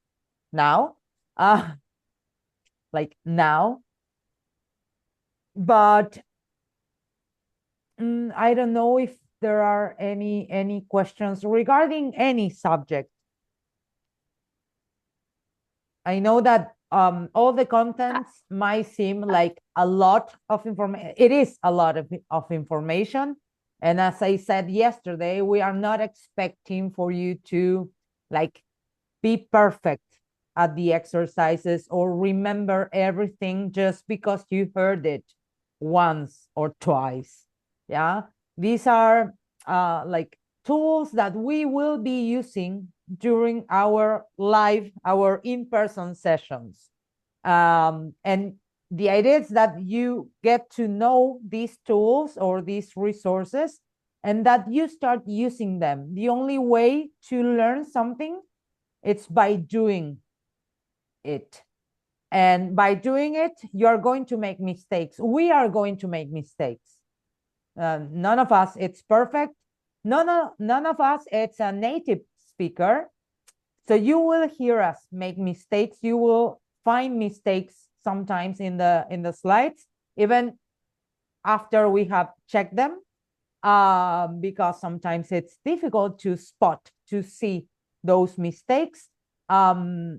now. Like now. But I don't know if there are any questions regarding any subject. I know that all the contents might seem like a lot of information. It is a lot of information. And as I said yesterday, we are not expecting for you to like be perfect at the exercises or remember everything just because you heard it once or twice. Yeah, these are like tools that we will be using during our in-person sessions. And the idea is that you get to know these tools or these resources and that you start using them. The only way to learn something, it's by doing it. And by doing it, you're going to make mistakes. We are going to make mistakes. None of us, it's perfect. None of us, it's a native speaker. So you will hear us make mistakes. You will find mistakes sometimes in the slides, even after we have checked them, because sometimes it's difficult to spot, to see those mistakes. But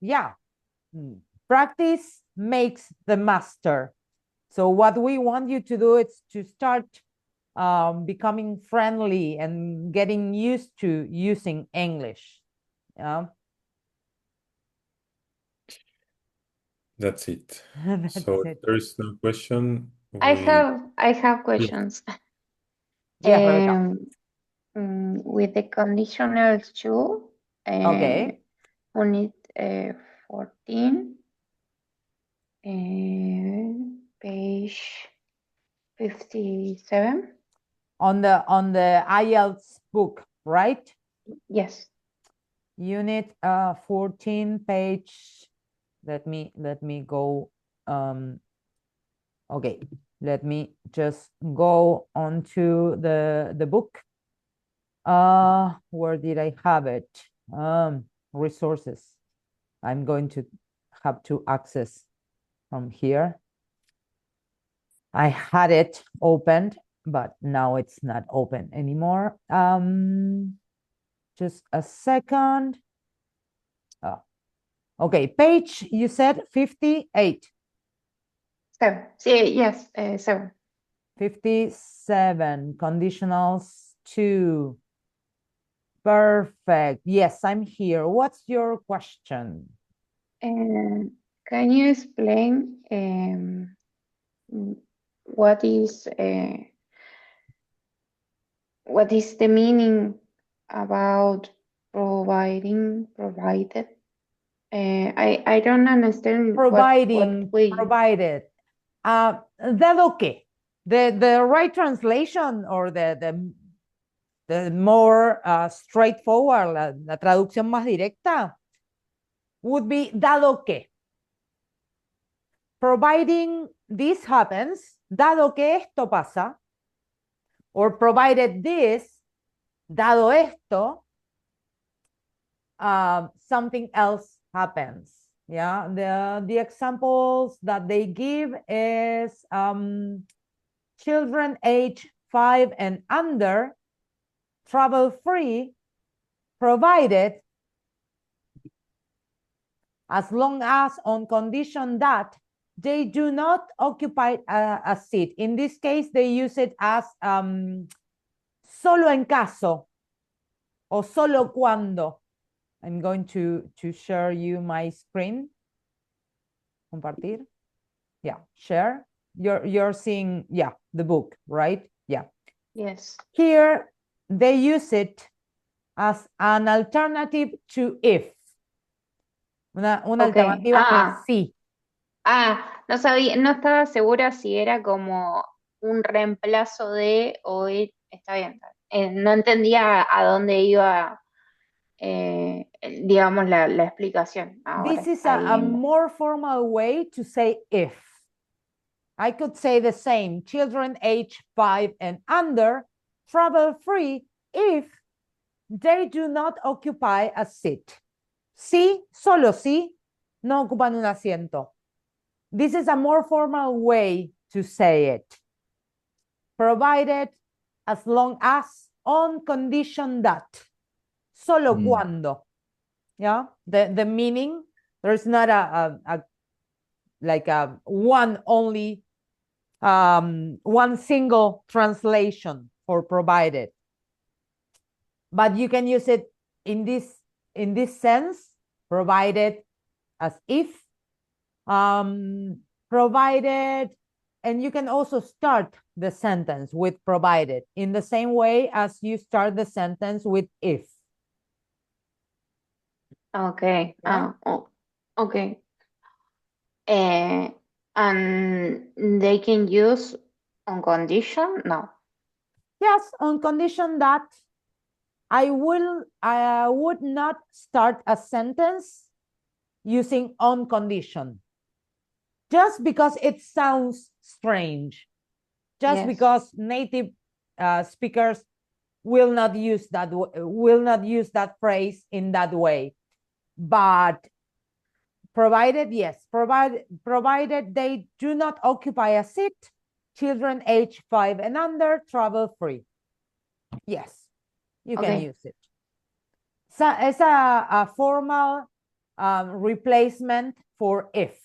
yeah, practice makes the master. So what we want you to do is to start becoming friendly and getting used to using English. Yeah. That's it. That's So it. if there is no question, I we have questions. Yeah, Rebecca. With the conditionals too. Okay. Unit 14, page 57. On the IELTS book, right? Yes. Unit 14, page. Let me go. Okay, let me just go onto the book. Where did I have it? Resources. I'm going to have to access from here. I had it opened, but now it's not open anymore. Just a second. Oh. Okay, page, you said 58. 7. Yes, 7. 57, conditionals 2. Perfect. Yes, I'm here. What's your question? Can you explain what is the meaning about provided? I don't understand Providing, what we... provided. Dado que. The right translation or the more straightforward, la traducción más directa would be dado que. Providing this happens, dado que esto pasa, or provided this, dado esto, something else happens. Yeah, the examples that they give is children age 5 and under travel free, provided as long as on condition that they do not occupy a seat. In this case, they use it as solo en caso o solo cuando. I'm going to share you my screen. Compartir. Yeah, share. You're seeing, yeah, the book, right? Yeah. Yes. Here, they use it as an alternative to if. Una Okay. alternativa a sí. No sabía, no estaba segura si era como un reemplazo de o está bien. Está bien. No entendía a dónde iba, digamos, la explicación. This Ahora, is ahí. a more formal way to say if. I could say the same. Children age 5 and under travel free if they do not occupy a seat. Sí, solo sí, no ocupan un asiento. This is a more formal way to say it. Provided, as long as, on condition that. Solo cuando. Yeah, the meaning, there's not a one only, one single translation for provided. But you can use it in this sense, provided as if, provided, and you can also start the sentence with provided in the same way as you start the sentence with if. Okay. Yeah. Okay. And they can use on condition? No. Yes, on condition that I would not start a sentence using on condition. Just because it sounds strange. Just Yes. because native speakers will not use that phrase in that way. But provided, yes, provided they do not occupy a seat, children age 5 and under travel free. Yes, you can Okay. use it. So it's a formal replacement for if.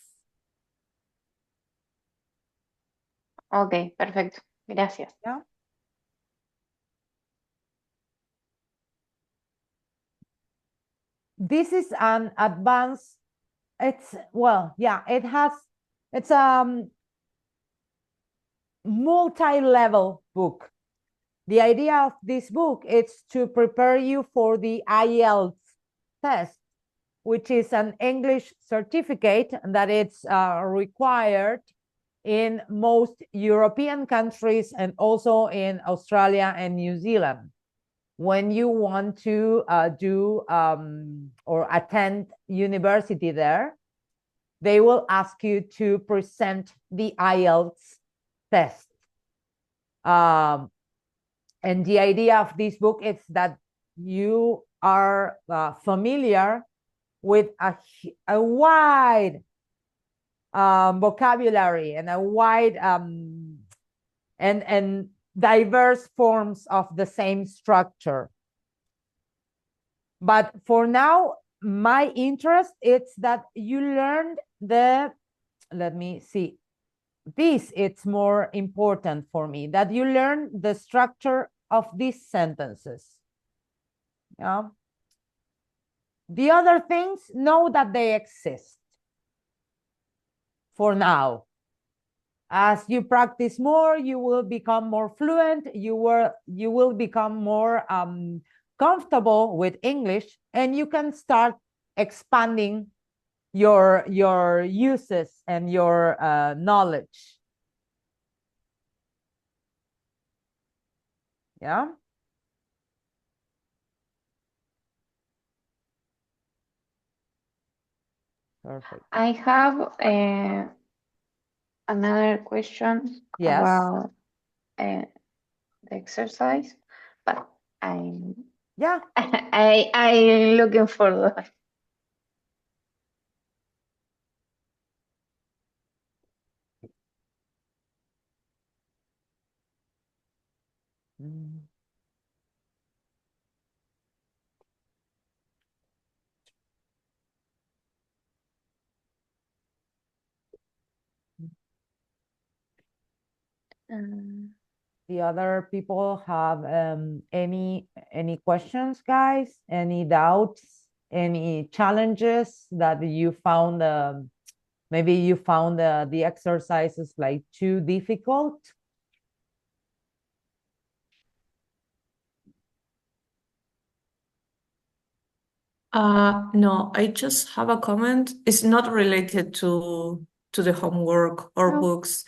Okay, perfecto. Gracias. Yeah. This is an advanced, it's multi-level book. The idea of this book is to prepare you for the IELTS test, which is an English certificate that it's required in most European countries and also in Australia and New Zealand. When you want to do or attend university there, they will ask you to present the IELTS test. And the idea of this book is that you are familiar with a wide vocabulary and a wide and diverse forms of the same structure. But for now, my interest is that you learned let me see, it's more important for me, that you learn the structure of these sentences. Yeah. The other things, know that they exist for now. As you practice more, you will become more fluent, you will become more comfortable with English, and you can start expanding your uses and your knowledge. Yeah. Perfect. I have another question Yes. about the exercise, but Yeah. I'm looking for that. The other people have any questions, guys? Any doubts? Any challenges that you found? Maybe you found the exercises like too difficult? No, I just have a comment. It's not related to to the homework or Oh, books.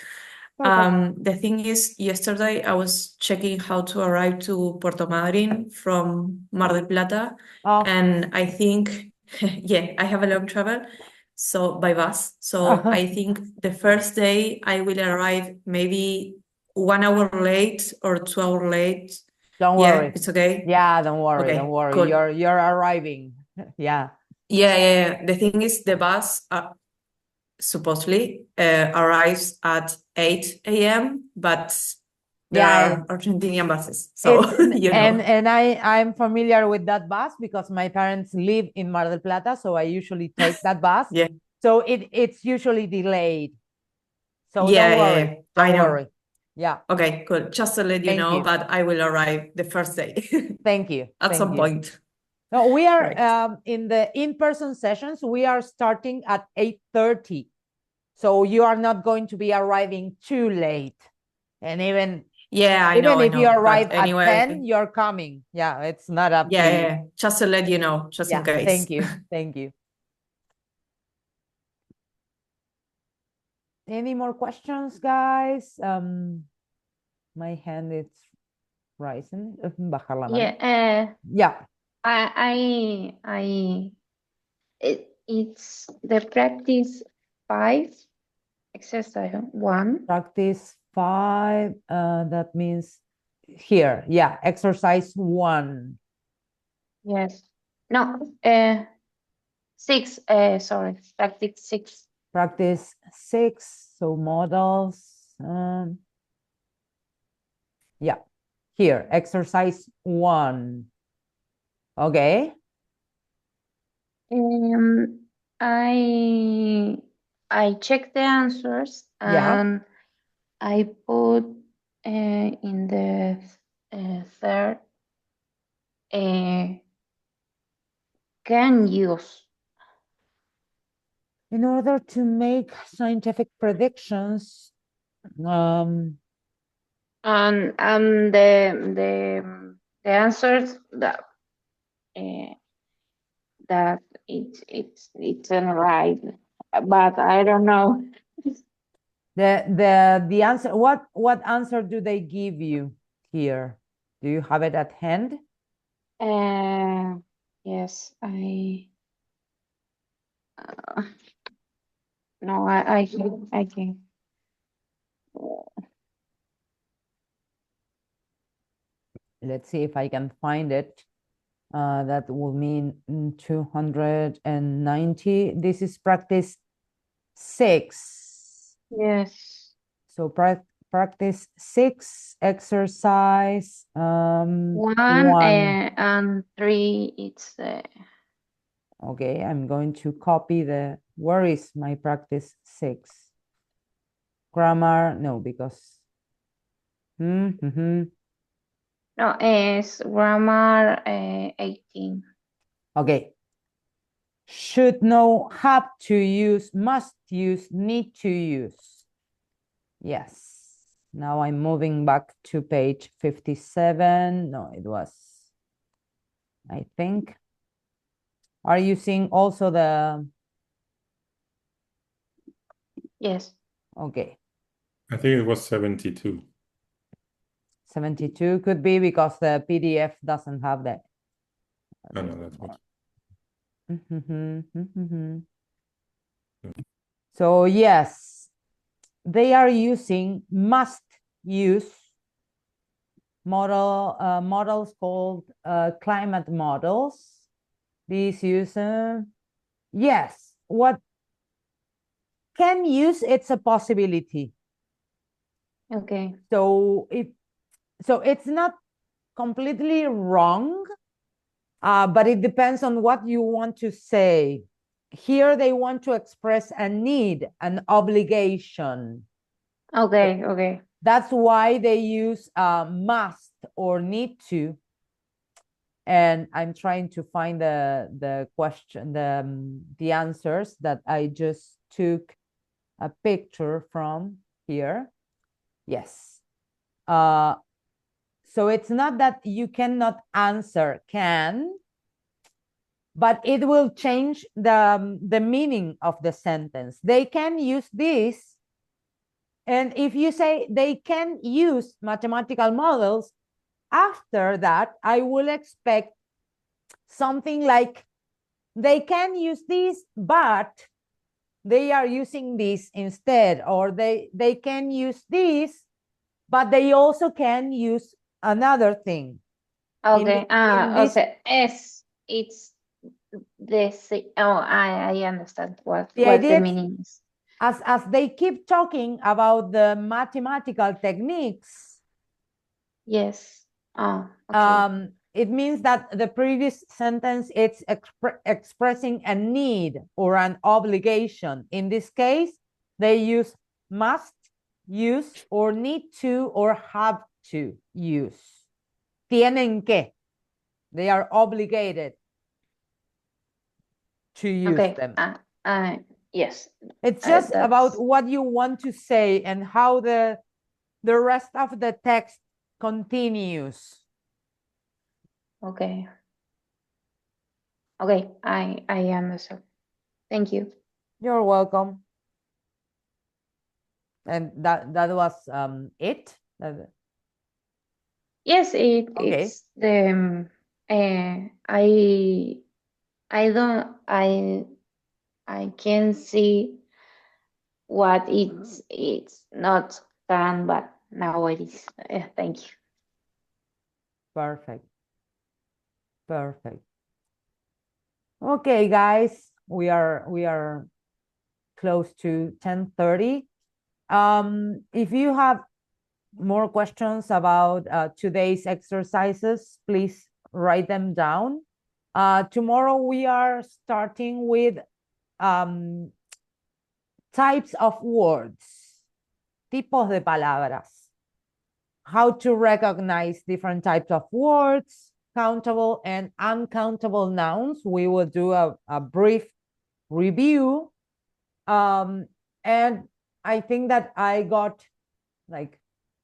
perfect. The thing is, yesterday I was checking how to arrive to Puerto Madryn from Mar del Plata, Oh, and I think, yeah, I have a long travel, so by bus. So I think the first day I will arrive maybe 1 hour late or 2 hours late. don't Yeah, worry. it's okay. Yeah, don't worry, Okay, don't worry. cool. You're arriving. Yeah. Yeah. The thing is, the bus supposedly arrives at 8 a.m., but there Yeah, are Argentinian buses, so it's you know. and I'm familiar with that bus because my parents live in Mar del Plata, so I usually take that bus. Yeah. So it's usually delayed. So Yeah, don't worry. yeah, I Don't know. worry. Yeah. Okay, cool. Just to let you Thank know, you. but I will arrive the first day Thank you. at Thank some you. point. No, we are Right. in the in-person sessions, we are starting at 8:30. So you are not going to be arriving too late. And Yeah, I even know, if you but arrive at anyway, 10, you're coming. Yeah, it's not up to you. yeah, just to let you know, just in Yeah, case. thank you. Thank you. Any more questions, guys? My hand is rising. Bajar la mano. Yeah, Yeah. it's the practice 5, exercise 1. Practice 5. That means here. Yeah, exercise 1. Yes. No, 6, sorry, practice 6. Practice 6. So models. Yeah, here, exercise 1. Okay. I checked the answers Yeah. and I put in the third can use. In order to make scientific predictions, And the answers that that it's right, but I don't know. the answer, what answer do they give you here? Do you have it at hand? Yes, no, I can. Let's see if I can find it. That will mean 290. This is practice 6. Yes. So practice 6, exercise 1 1. and 3, it's Okay, I'm going to copy where is my practice 6? Grammar, no, because no, it's grammar 18. Okay. Should know, have to use, must use, need to use. Yes. Now I'm moving back to page 57. No, it was, I think. Are you seeing also the? Yes. Okay. I think it was 72. 72 could be because the PDF doesn't have that. Oh, no, that was. So yes, they are using must use models called climate models. These use yes. What can use? It's a possibility. Okay. So it's not completely wrong, but it depends on what you want to say. Here they want to express a need, an obligation. Okay, okay. That's why they use must or need to. And I'm trying to find the question, the answers that I just took a picture from here. Yes. So it's not that you cannot answer can. but it will change the meaning of the sentence. They can use this. And if you say they can use mathematical models, after that, I will expect something like they can use this, but they are using this instead, or they can use this, but they also can use another thing. Okay. In this, it's this. Oh, I understand what the the idea is, meaning is. as they keep talking about the mathematical techniques, Yes. Oh, okay. it means that the previous sentence it's expressing a need or an obligation. In this case, they use must use or need to or have to use. Tienen que. They are obligated to use Okay. them. Yes. It's just about That's what you want to say and how the rest of the text continues. okay. Okay. I understand. Thank you. You're welcome. And that was it. Yes, Okay. it's the I don't I can see what it's not done, but now it is. Thank you. Perfect. Perfect. Okay, guys, we are close to 10:30. If you have more questions about today's exercises, please write them down. Tomorrow we are starting with types of words, tipos de palabras, how to recognize different types of words, countable and uncountable nouns. We will do a brief review. And I think that I got like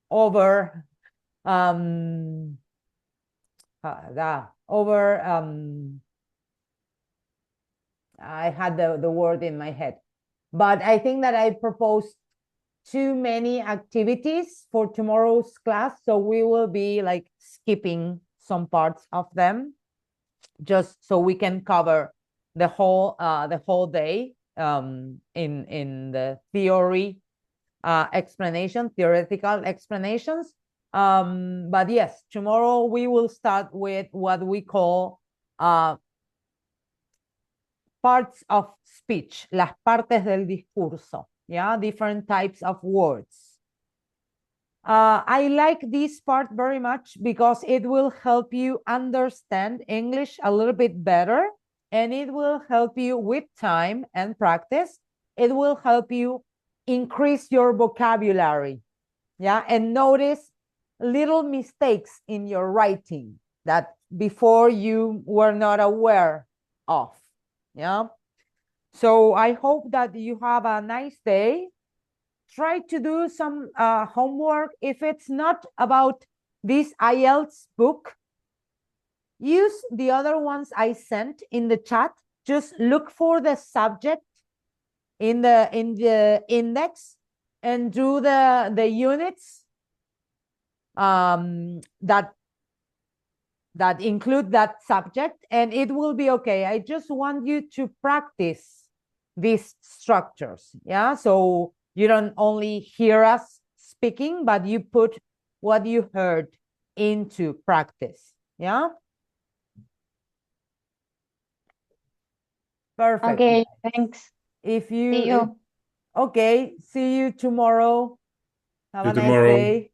over I had the word in my head, but I think that I proposed too many activities for tomorrow's class, so we will be like skipping some parts of them just so we can cover the whole day in the theoretical explanations. But yes, tomorrow we will start with what we call parts of speech, las partes del discurso, yeah, different types of words. I like this part very much because it will help you understand English a little bit better, and it will help you with time and practice. It will help you increase your vocabulary, yeah, and notice little mistakes in your writing that before you were not aware of, yeah. So I hope that you have a nice day. Try to do some homework. If it's not about this IELTS book, use the other ones I sent in the chat. Just look for the subject in the index and do the units that include that subject, and it will be okay. I just want you to practice these structures, yeah? So you don't only hear us speaking, but you put what you heard into practice, yeah? Perfect. Okay, thanks. If See you. Okay, see you tomorrow. Have See a you nice tomorrow. day.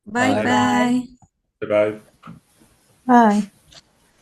Bye Bye-bye. bye. Bye bye. Bye.